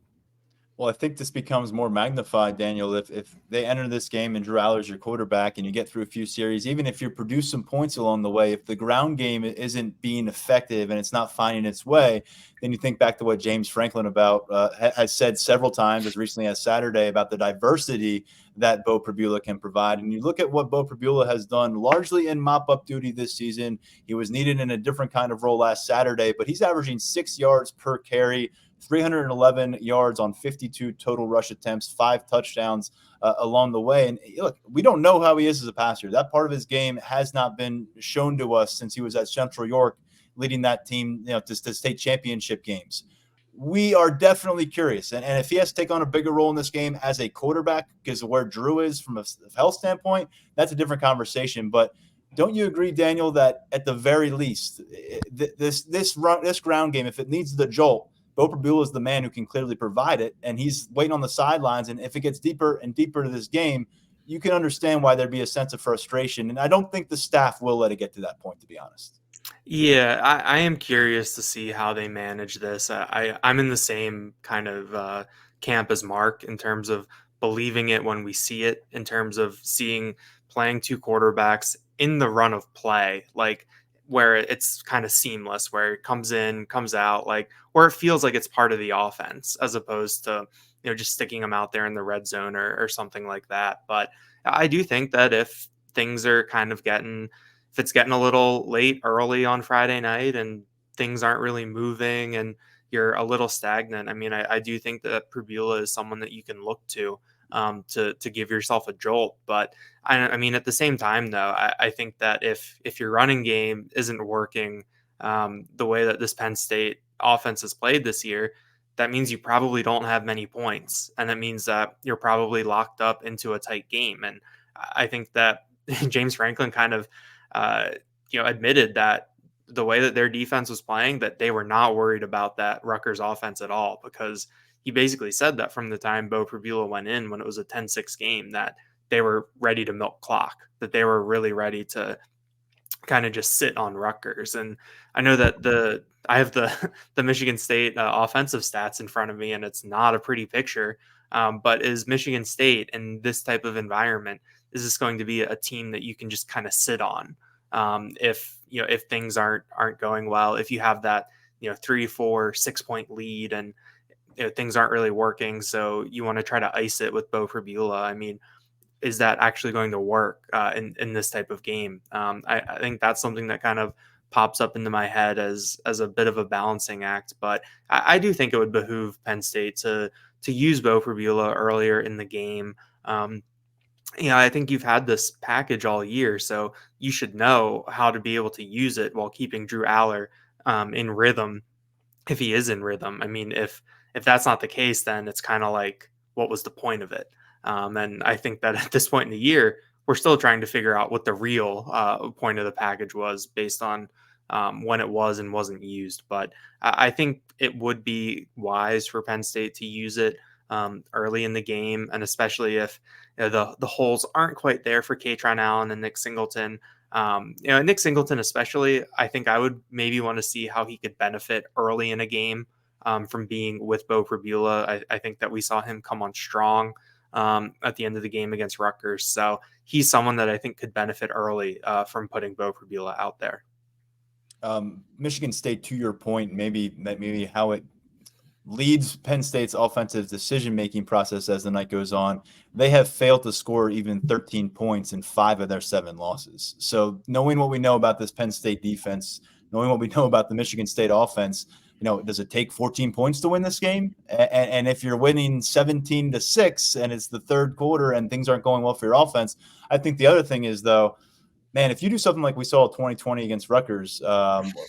Well, I think this becomes more magnified, Daniel, if they enter this game and Drew Aller's your quarterback and you get through a few series, even if you produce some points along the way, if the ground game isn't being effective and it's not finding its way, then you think back to what James Franklin has said several times, as recently as Saturday, about the diversity that Bo Prabula can provide. And you look at what Bo Prabula has done largely in mop-up duty this season. He was needed in a different kind of role last Saturday, but he's averaging 6 yards per carry, 311 yards on 52 total rush attempts, 5 touchdowns along the way. And look, we don't know how he is as a passer. That part of his game has not been shown to us since he was at Central York, leading that team, to state championship games. we are definitely curious. And if he has to take on a bigger role in this game as a quarterback, because of where Drew is from a health standpoint, that's a different conversation. But don't you agree, Daniel, that at the very least, this ground game, if it needs the jolt, Bo Prabula is the man who can clearly provide it, and he's waiting on the sidelines. And if it gets deeper and deeper to this game, you can understand why there'd be a sense of frustration. And I don't think the staff will let it get to that point, to be honest. Yeah, I am curious to see how they manage this. I'm in the same kind of camp as Mark in terms of believing it when we see it, in terms of playing two quarterbacks in the run of play, like where it's kind of seamless, where it comes in, comes out, like where it feels like it's part of the offense, as opposed to just sticking them out there in the red zone or something like that. But I do think that if things are kind of if it's getting a little late early on Friday night and things aren't really moving and you're a little stagnant, I mean, I do think that Prabula is someone that you can look to give yourself a jolt. But I mean, at the same time, though, I think that if your running game isn't working the way that this Penn State offense has played this year, that means you probably don't have many points. And that means that you're probably locked up into a tight game. And I think that James Franklin kind of admitted that the way that their defense was playing, that they were not worried about that Rutgers offense at all, because he basically said that from the time Bo Prabula went in, when it was a 10-6 game, that they were ready to milk clock, that they were really ready to kind of just sit on Rutgers. And I know that I have the Michigan State offensive stats in front of me, and it's not a pretty picture. But is Michigan State in this type of environment, is this going to be a team that you can just kind of sit on if things aren't going well, if you have that 3, 4, 6 point lead and things aren't really working, so you want to try to ice it with Bo Prabula? I mean, is that actually going to work in this type of game? I think that's something that kind of pops up into my head as a bit of a balancing act. But I do think it would behoove Penn State to use Bo Prabula earlier in the game. I think you've had this package all year, so you should know how to be able to use it while keeping Drew Aller in rhythm, if he is in rhythm. I mean, if that's not the case, then it's kind of like, what was the point of it? And I think that at this point in the year, we're still trying to figure out what the real point of the package was, based on when it was and wasn't used. But I think it would be wise for Penn State to use it early in the game, and especially if the holes aren't quite there for Katron Allen and Nick Singleton. Nick Singleton especially, I think I would maybe want to see how he could benefit early in a game from being with Bo Prabula. I think that we saw him come on strong at the end of the game against Rutgers. So he's someone that I think could benefit early from putting Bo Prabula out there. Michigan State, to your point, maybe how it leads Penn State's offensive decision-making process as the night goes on. They have failed to score even 13 points in 5 of their 7 losses. So knowing what we know about this Penn State defense, knowing what we know about the Michigan State offense, does it take 14 points to win this game? And if you're winning 17-6 and it's the third quarter and things aren't going well for your offense, I think the other thing is, though, man, if you do something like we saw in 2020 against Rutgers,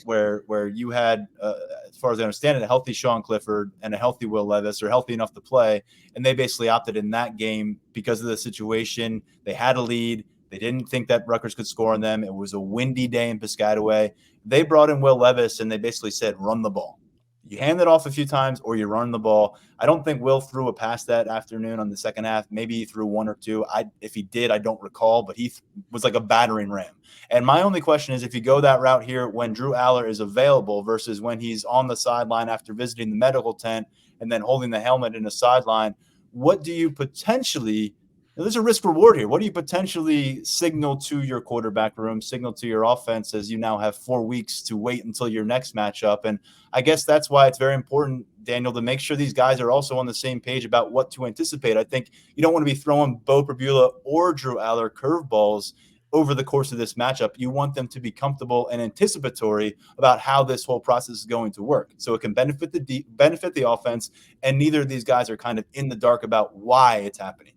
where you had, as far as I understand it, a healthy Sean Clifford and a healthy Will Levis, or healthy enough to play, and they basically opted in that game because of the situation. They had a lead. They didn't think that Rutgers could score on them. It was a windy day in Piscataway. They brought in Will Levis, and they basically said, run the ball. You hand it off a few times or you run the ball. I don't think Will threw a pass that afternoon on the second half. Maybe he threw 1 or 2. If he did, I don't recall, but he was like a battering ram. And my only question is, if you go that route here when Drew Aller is available versus when he's on the sideline after visiting the medical tent and then holding the helmet in the sideline, what do you potentially – there's a risk reward here. What do you potentially signal to your quarterback room, signal to your offense, as you now have 4 weeks to wait until your next matchup? And I guess that's why it's very important, Daniel, to make sure these guys are also on the same page about what to anticipate. I think you don't want to be throwing Bo Prabula or Drew Aller curveballs over the course of this matchup. You want them to be comfortable and anticipatory about how this whole process is going to work, so it can benefit the offense, and neither of these guys are kind of in the dark about why it's happening.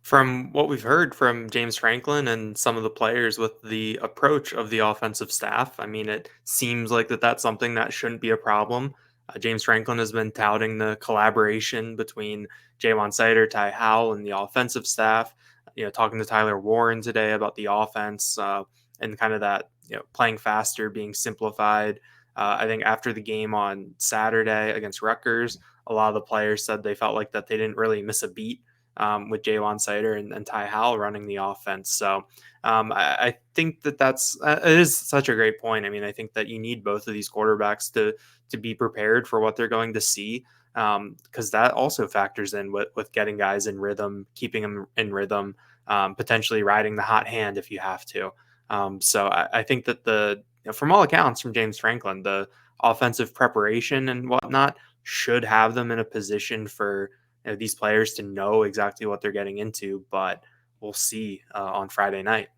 From what we've heard from James Franklin and some of the players with the approach of the offensive staff, I mean, it seems like that's something that shouldn't be a problem. James Franklin has been touting the collaboration between Jayvon Sider, Ty Howell, and the offensive staff. Talking to Tyler Warren today about the offense and kind of that, playing faster, being simplified. I think after the game on Saturday against Rutgers, a lot of the players said they felt like that they didn't really miss a beat with Jayvon Sider and Ty Howell running the offense. So I think that's it is such a great point. I mean, I think that you need both of these quarterbacks to be prepared for what they're going to see, because that also factors in with getting guys in rhythm, keeping them in rhythm, potentially riding the hot hand if you have to. So I think that from all accounts from James Franklin, the offensive preparation and whatnot should have them in a position for these players to know exactly what they're getting into, but we'll see on Friday night.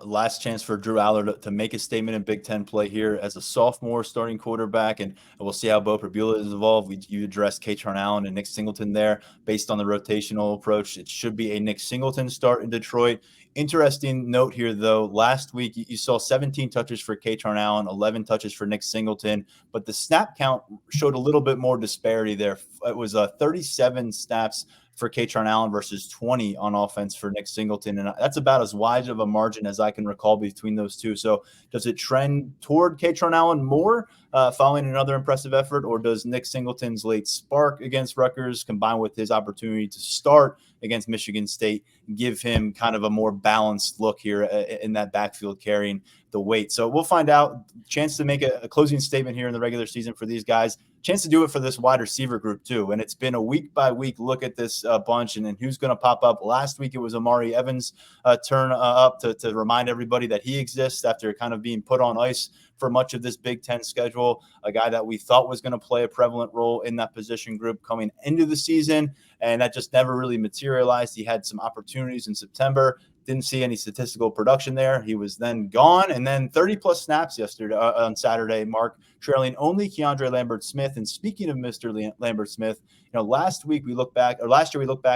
Last chance for Drew Aller to make a statement in Big Ten play here as a sophomore starting quarterback, and we'll see how Bo Prabula is evolved. You addressed Katron Allen and Nick Singleton there based on the rotational approach. It should be a Nick Singleton start in Detroit. Interesting note here, though. Last week, you saw 17 touches for Katron Allen, 11 touches for Nick Singleton, but the snap count showed a little bit more disparity there. It was 37 snaps for Katron Allen versus 20 on offense for Nick Singleton. And that's about as wide of a margin as I can recall between those two. So does it trend toward Katron Allen more following another impressive effort, or does Nick Singleton's late spark against Rutgers combined with his opportunity to start against Michigan State give him kind of a more balanced look here in that backfield carrying the weight? So we'll find out. Chance to make a closing statement here in the regular season for these guys. Chance to do it for this wide receiver group too. And it's been a week by week look at this bunch and who's going to pop up. Last week, it was Amari Evans' turn up to remind everybody that he exists after kind of being put on ice for much of this Big Ten schedule, a guy that we thought was going to play a prevalent role in that position group coming into the season. And that just never really materialized. He had some opportunities in September. Didn't see any statistical production there. He was then gone, and then 30-plus snaps yesterday on Saturday, Mark, trailing only Keandre Lambert-Smith. And speaking of Mr. Lambert-Smith, last year we look back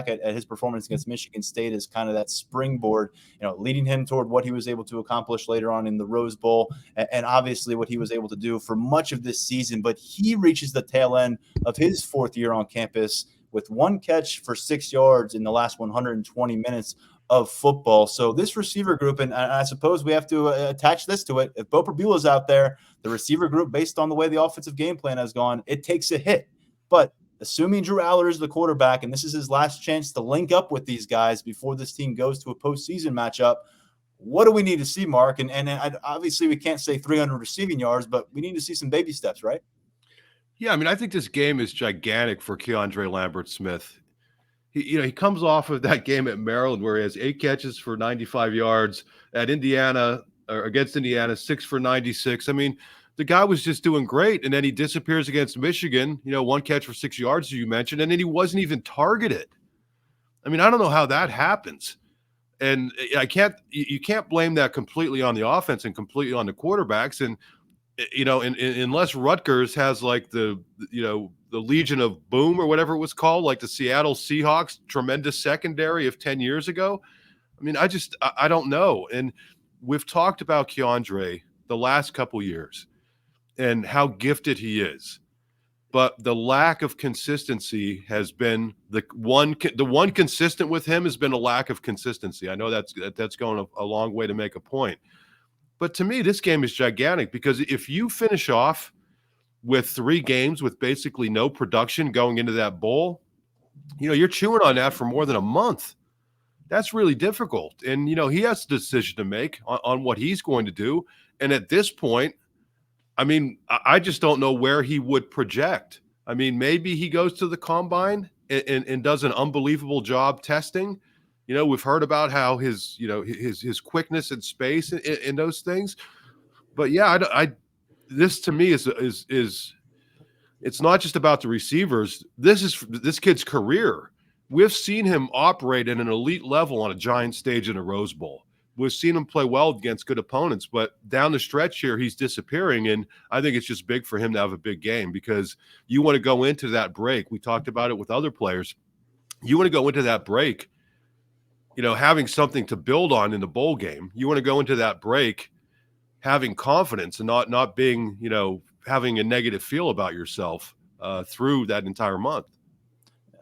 at his performance against Michigan State as kind of that springboard, leading him toward what he was able to accomplish later on in the Rose Bowl, and obviously what he was able to do for much of this season. But he reaches the tail end of his fourth year on campus with one catch for 6 yards in the last 120 minutes of football. So this receiver group, and I suppose we have to attach this to it. If Bo Prabula's out there, the receiver group, based on the way the offensive game plan has gone, it takes a hit. But assuming Drew Aller is the quarterback, and this is his last chance to link up with these guys before this team goes to a postseason matchup, what do we need to see, Mark? And obviously we can't say 300 receiving yards, but we need to see some baby steps, right? Yeah, I mean, I think this game is gigantic for Keandre Lambert-Smith. He comes off of that game at Maryland where he has 8 catches for 95 yards at Indiana, or against Indiana, 6 for 96. I mean, the guy was just doing great. And then he disappears against Michigan, 1 catch for 6 yards, as you mentioned, and then he wasn't even targeted. I mean, I don't know how that happens. And you can't blame that completely on the offense and completely on the quarterbacks. And, unless Rutgers has like the Legion of Boom or whatever it was called, like the Seattle Seahawks tremendous secondary of 10 years ago. I mean, I don't know. And we've talked about Keandre the last couple years and how gifted he is, but the lack of consistency has been the one consistent with him has been a lack of consistency. I know that's going a long way to make a point, but to me, this game is gigantic because if you finish off with 3 games with basically no production going into that bowl, you're chewing on that for more than a month. That's really difficult. And, he has a decision to make on what he's going to do. And at this point, I mean, I just don't know where he would project. I mean, maybe he goes to the combine and does an unbelievable job testing. We've heard about how his quickness and space and those things. But yeah, this to me is it's not just about the receivers. This is this kid's career. We've seen him operate at an elite level on a giant stage in a Rose Bowl. We've seen him play well against good opponents, but down the stretch here, he's disappearing. And I think it's just big for him to have a big game because you want to go into that break. We talked about it with other players. You want to go into that break, having something to build on in the bowl game. You want to go into that break having confidence and not being, having a negative feel about yourself through that entire month.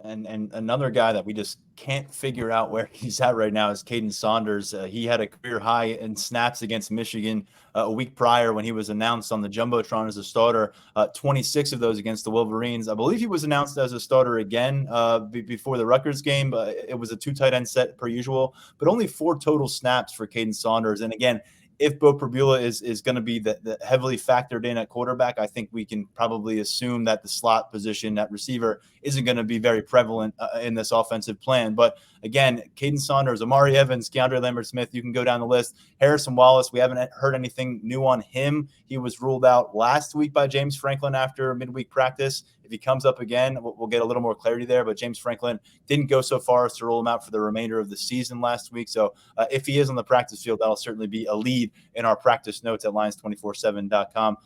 And another guy that we just can't figure out where he's at right now is Caden Saunders. He had a career high in snaps against Michigan a week prior when he was announced on the Jumbotron as a starter, 26 of those against the Wolverines. I believe he was announced as a starter again before the Rutgers game. It was a 2 tight end set per usual, but only 4 total snaps for Caden Saunders. And again, if Bo Prabula is going to be the heavily factored in at quarterback, I think we can probably assume that the slot position at receiver isn't going to be very prevalent in this offensive plan. But again, Caden Saunders, Amari Evans, Keandre Lambert-Smith, you can go down the list. Harrison Wallace, we haven't heard anything new on him. He was ruled out last week by James Franklin after midweek practice. If he comes up again, we'll get a little more clarity there. But James Franklin didn't go so far as to rule him out for the remainder of the season last week. So if he is on the practice field, that'll certainly be a lead in our practice notes at Lions247.com.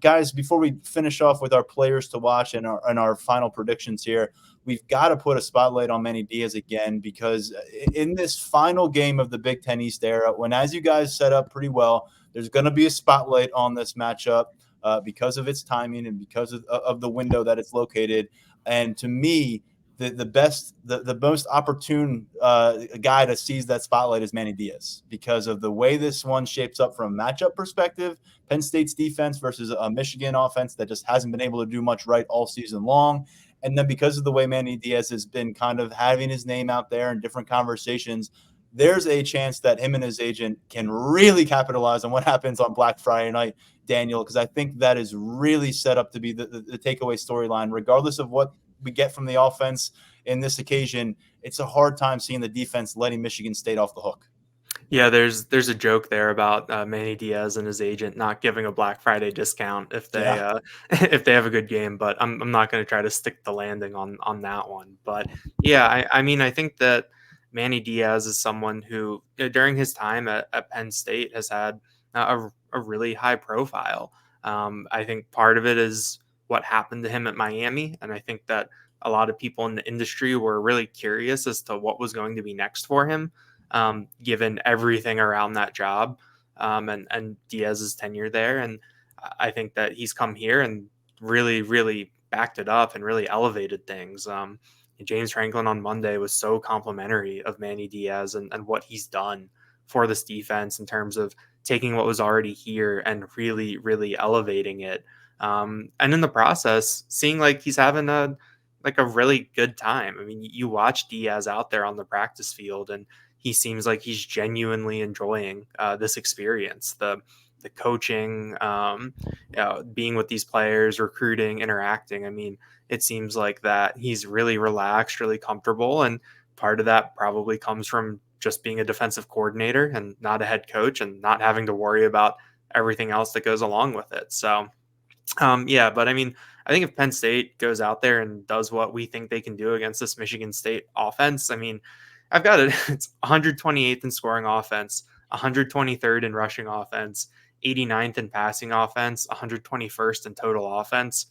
Guys, before we finish off with our players to watch and our final predictions here, we've got to put a spotlight on Manny Diaz again, because in this final game of the Big Ten East era, when, as you guys set up pretty well, there's going to be a spotlight on this matchup because of its timing and because of the window that it's located. And to me, the most opportune guy to seize that spotlight is Manny Diaz, because of the way this one shapes up from a matchup perspective. Penn State's defense versus a Michigan offense that just hasn't been able to do much right all season long. And then because of the way Manny Diaz has been kind of having his name out there in different conversations, there's a chance that him and his agent can really capitalize on what happens on Black Friday night, Daniel, because I think that is really set up to be the takeaway storyline. Regardless of what we get from the offense in this occasion, it's a hard time seeing the defense letting Michigan State off the hook. Yeah, there's a joke there about Manny Diaz and his agent not giving a Black Friday discount if they if they have a good game, but I'm not going to try to stick the landing on that one. But yeah, I mean, I think that Manny Diaz is someone who during his time at Penn State has had a really high profile. I think part of it is what happened to him at Miami, and I think that a lot of people in the industry were really curious as to what was going to be next for him. Given everything around that job and Diaz's tenure there. And I think that he's come here and really, really backed it up and really elevated things. James Franklin on Monday was so complimentary of Manny Diaz and what he's done for this defense in terms of taking what was already here and really, really elevating it. And in the process, seeing like he's having a really good time. I mean, you watch Diaz out there on the practice field and he seems like he's genuinely enjoying this experience, the coaching, being with these players, recruiting, interacting. I mean, it seems like that he's really relaxed, really comfortable. And part of that probably comes from just being a defensive coordinator and not a head coach and not having to worry about everything else that goes along with it. So, but I mean, I think if Penn State goes out there and does what we think they can do against this Michigan State offense, I mean, I've got it. It's 128th in scoring offense, 123rd in rushing offense, 89th in passing offense, 121st in total offense.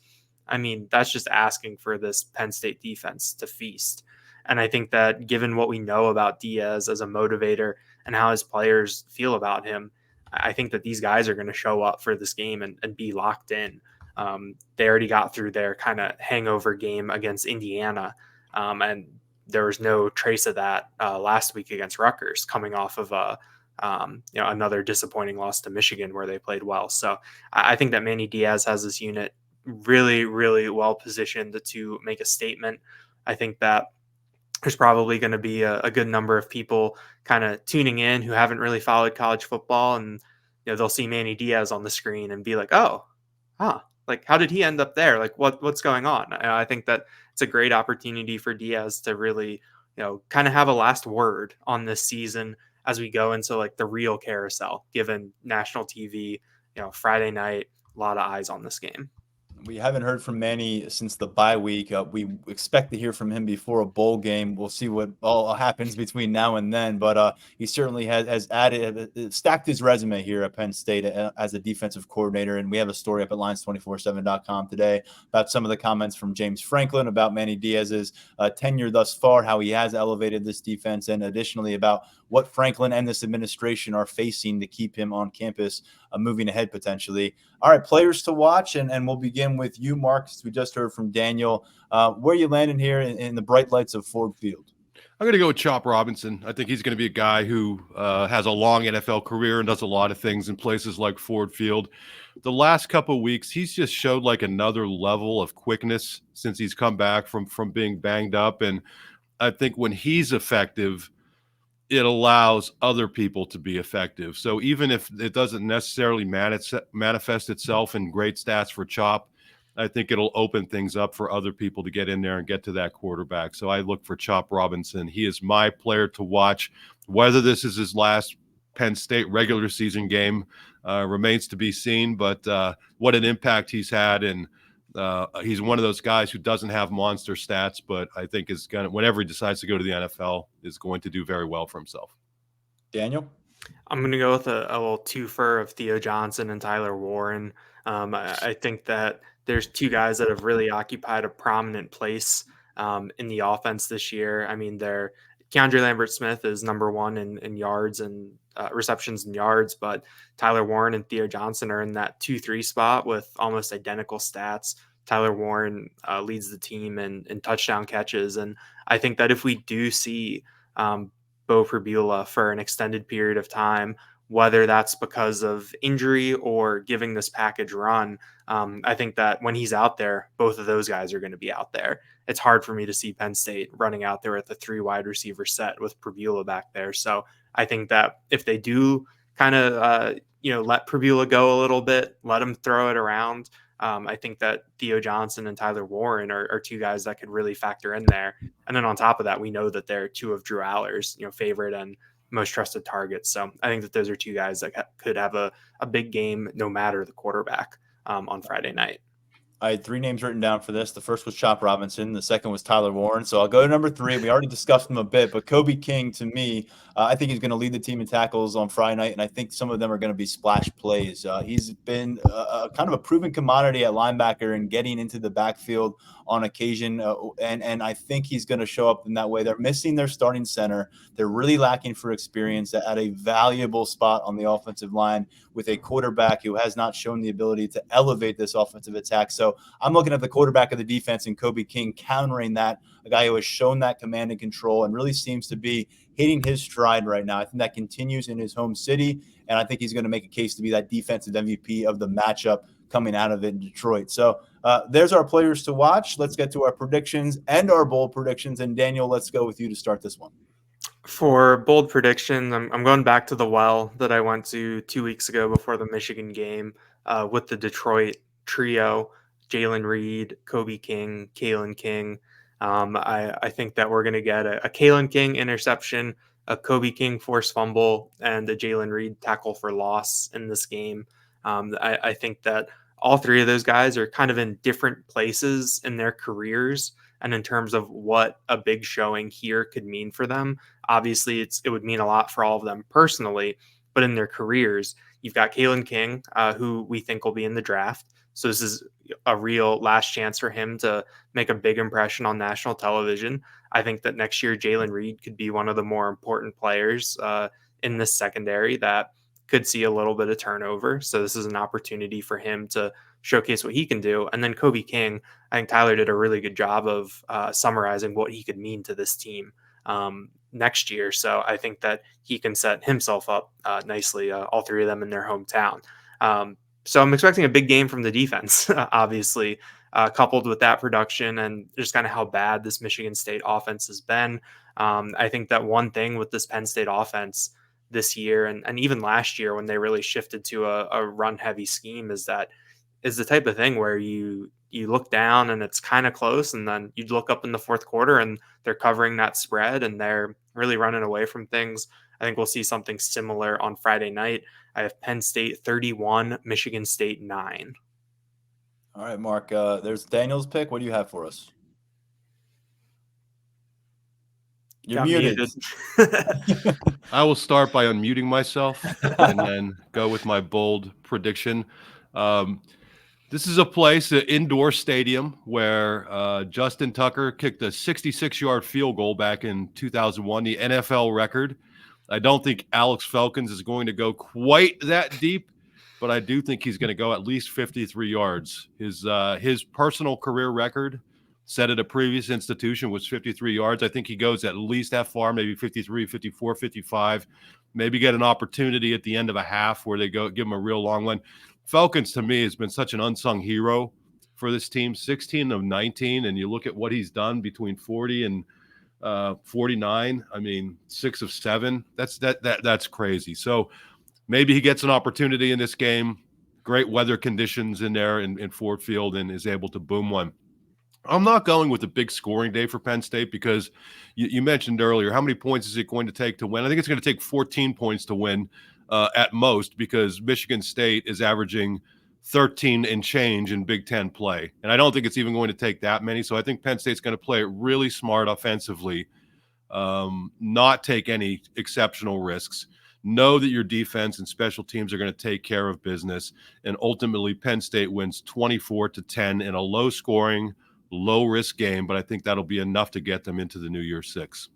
I mean, that's just asking for this Penn State defense to feast. And I think that given what we know about Diaz as a motivator and how his players feel about him, I think that these guys are going to show up for this game and be locked in. They already got through their kind of hangover game against Indiana, and there was no trace of that last week against Rutgers, coming off of another disappointing loss to Michigan where they played well. So I think that Manny Diaz has this unit really, really well positioned to make a statement. I think that there's probably going to be a good number of people kind of tuning in who haven't really followed college football, and they'll see Manny Diaz on the screen and be like, like how did he end up there? Like what's going on? I think that it's a great opportunity for Diaz to really, kind of have a last word on this season as we go into like the real carousel, given national TV, Friday night, a lot of eyes on this game. We haven't heard from Manny since the bye week. We expect to hear from him before a bowl game. We'll see what all happens between now and then. But he certainly has stacked his resume here at Penn State as a defensive coordinator. And we have a story up at Lions247.com today about some of the comments from James Franklin about Manny Diaz's tenure thus far, how he has elevated this defense, and additionally about what Franklin and this administration are facing to keep him on campus moving ahead potentially. All right, players to watch, and we'll begin with you, Mark, we just heard from Daniel. Where are you landing here in the bright lights of Ford Field? I'm going to go with Chop Robinson. I think he's going to be a guy who has a long NFL career and does a lot of things in places like Ford Field. The last couple of weeks, he's just showed like another level of quickness since he's come back from being banged up. And I think when he's effective, it allows other people to be effective. So even if it doesn't necessarily manifest itself in great stats for Chop, I think it'll open things up for other people to get in there and get to that quarterback. So I look for Chop Robinson. He is my player to watch. Whether this is his last Penn State regular season game remains to be seen, but what an impact he's had. And he's one of those guys who doesn't have monster stats, but I think is going to, whenever he decides to go to the NFL, is going to do very well for himself. Daniel? I'm going to go with a little twofer of Theo Johnson and Tyler Warren. I think that there's two guys that have really occupied a prominent place in the offense this year. I mean, Keandre Lambert-Smith is number one in yards and receptions and yards, but Tyler Warren and Theo Johnson are in that 2-3 spot with almost identical stats. Tyler Warren leads the team in touchdown catches. And I think that if we do see Bo Pribula for an extended period of time, whether that's because of injury or giving this package run, I think that when he's out there, both of those guys are going to be out there. It's hard for me to see Penn State running out there with the 3 wide receiver set with Pribula back there. So I think that if they do kind of, let Pribula go a little bit, let him throw it around, I think that Theo Johnson and Tyler Warren are two guys that could really factor in there. And then on top of that, we know that they're two of Drew Aller's, favorite and most trusted targets. So I think that those are two guys that could have a big game no matter the quarterback on Friday night. I had 3 names written down for this. The first was Chop Robinson. The second was Tyler Warren. So I'll go to number 3. We already discussed him a bit, but Kobe King, to me, I think he's going to lead the team in tackles on Friday night, and I think some of them are going to be splash plays. He's been kind of a proven commodity at linebacker and getting into the backfield on occasion, and I think he's going to show up in that way. They're missing their starting center. They're really lacking for experience at a valuable spot on the offensive line with a quarterback who has not shown the ability to elevate this offensive attack. So I'm looking at the quarterback of the defense in Kobe King countering that, a guy who has shown that command and control and really seems to be hitting his stride right now. I think that continues in his home city, and I think he's going to make a case to be that defensive MVP of the matchup coming out of it in Detroit. So there's our players to watch. Let's get to our predictions and our bold predictions. And Daniel, let's go with you to start this one. For bold prediction, I'm going back to the well that I went to 2 weeks ago before the Michigan game with the Detroit trio, Jalen Reed, Kobe King, Kalen King. I think that we're going to get a Kalen King interception, a Kobe King forced fumble, and a Jalen Reed tackle for loss in this game. I think that all 3 of those guys are kind of in different places in their careers and in terms of what a big showing here could mean for them. Obviously, it would mean a lot for all of them personally, but in their careers, you've got Kalen King, who we think will be in the draft. So this is a real last chance for him to make a big impression on national television. I think that next year, Jalen Reed could be one of the more important players in this secondary that could see a little bit of turnover. So this is an opportunity for him to showcase what he can do. And then Kobe King, I think Tyler did a really good job of summarizing what he could mean to this team next year. So I think that he can set himself up nicely, all 3 of them in their hometown. So I'm expecting a big game from the defense, obviously, coupled with that production and just kind of how bad this Michigan State offense has been. I think that one thing with this Penn State offense this year and even last year when they really shifted to a run-heavy scheme is the type of thing where you look down and it's kind of close, and then you look up in the fourth quarter and they're covering that spread and they're really running away from things. I think we'll see something similar on Friday night. I have Penn State 31, Michigan State 9. All right, Mark, there's Daniel's pick. What do you have for us? You're muted. I will start by unmuting myself and then go with my bold prediction. This is a place, an indoor stadium, where Justin Tucker kicked a 66-yard field goal back in 2001, the NFL record. I don't think Alex Falcons is going to go quite that deep, but I do think he's going to go at least 53 yards. His personal career record set at a previous institution was 53 yards. I think he goes at least that far, maybe 53, 54, 55, maybe get an opportunity at the end of a half where they go give him a real long one. Falcons, to me, has been such an unsung hero for this team, 16 of 19, and you look at what he's done between 40 and 49. I mean, 6 of 7. That's crazy. So maybe he gets an opportunity in this game. Great weather conditions in there in Ford Field, and is able to boom one. I'm not going with a big scoring day for Penn State because you mentioned earlier, how many points is it going to take to win? I think it's going to take 14 points to win at most, because Michigan State is averaging 13 and change in Big Ten play. And I don't think it's even going to take that many. So I think Penn State's going to play it really smart offensively, not take any exceptional risks. Know that your defense and special teams are going to take care of business. And ultimately, Penn State wins 24-10 in a low-scoring, low-risk game. But I think that'll be enough to get them into the New Year's Six.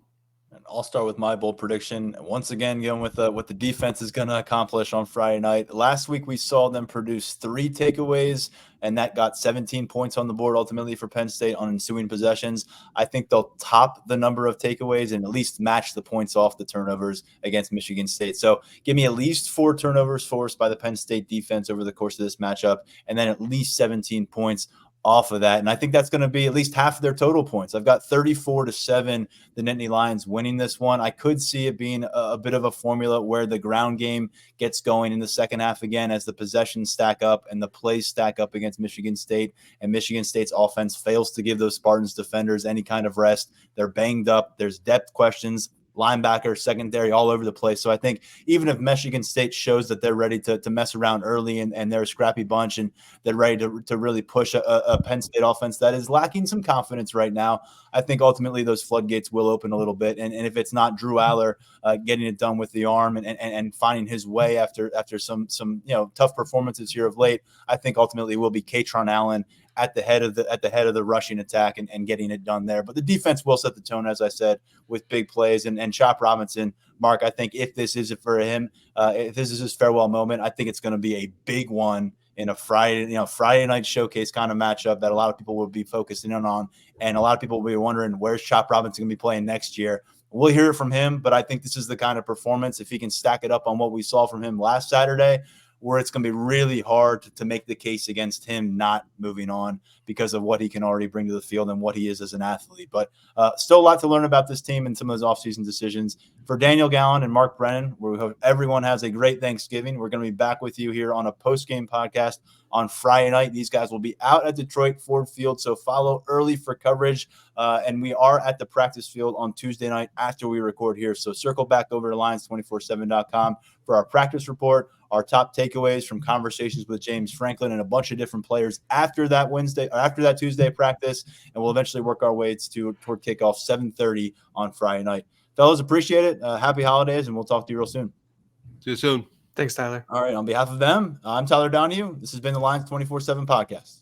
And I'll start with my bold prediction. Once again, going with what the defense is going to accomplish on Friday night. Last week, we saw them produce 3 takeaways, and that got 17 points on the board ultimately for Penn State on ensuing possessions. I think they'll top the number of takeaways and at least match the points off the turnovers against Michigan State. So give me at least 4 turnovers forced by the Penn State defense over the course of this matchup, and then at least 17 points off of that. And I think that's going to be at least half of their total points. I've got 34-7, the Nittany Lions winning this one. I could see it being a bit of a formula where the ground game gets going in the second half again as the possessions stack up and the plays stack up against Michigan State, and Michigan State's offense fails to give those Spartans defenders any kind of rest. They're banged up. There's depth questions, linebacker, secondary, all over the place. So I think even if Michigan State shows that they're ready to mess around early and they're a scrappy bunch and they're ready to really push a Penn State offense that is lacking some confidence right now, I think ultimately those floodgates will open a little bit. And if it's not Drew Aller getting it done with the arm and finding his way after some tough performances here of late, I think ultimately it will be Katron Allen at the head of the rushing attack and getting it done there. But the defense will set the tone, as I said, with big plays. And Chop Robinson, Mark, I think if this is for him, if this is his farewell moment, I think it's going to be a big one in a Friday night showcase kind of matchup that a lot of people will be focusing in on. And a lot of people will be wondering, where's Chop Robinson going to be playing next year? We'll hear it from him, but I think this is the kind of performance, if he can stack it up on what we saw from him last Saturday, where it's going to be really hard to make the case against him not moving on because of what he can already bring to the field and what he is as an athlete. But still a lot to learn about this team and some of those offseason decisions. For Daniel Gallen and Mark Brennan, we hope everyone has a great Thanksgiving. We're going to be back with you here on a post-game podcast on Friday night. These guys will be out at Detroit Ford Field, so follow early for coverage. And we are at the practice field on Tuesday night after we record here. So circle back over to Lions247.com for our practice report, our top takeaways from conversations with James Franklin and a bunch of different players after that Tuesday practice, and we'll eventually work our way toward kickoff 7:30 on Friday night. Fellas, appreciate it. Happy holidays, and we'll talk to you real soon. See you soon. Thanks, Tyler. All right, on behalf of them, I'm Tyler Donahue. This has been the Lions 24/7 podcast.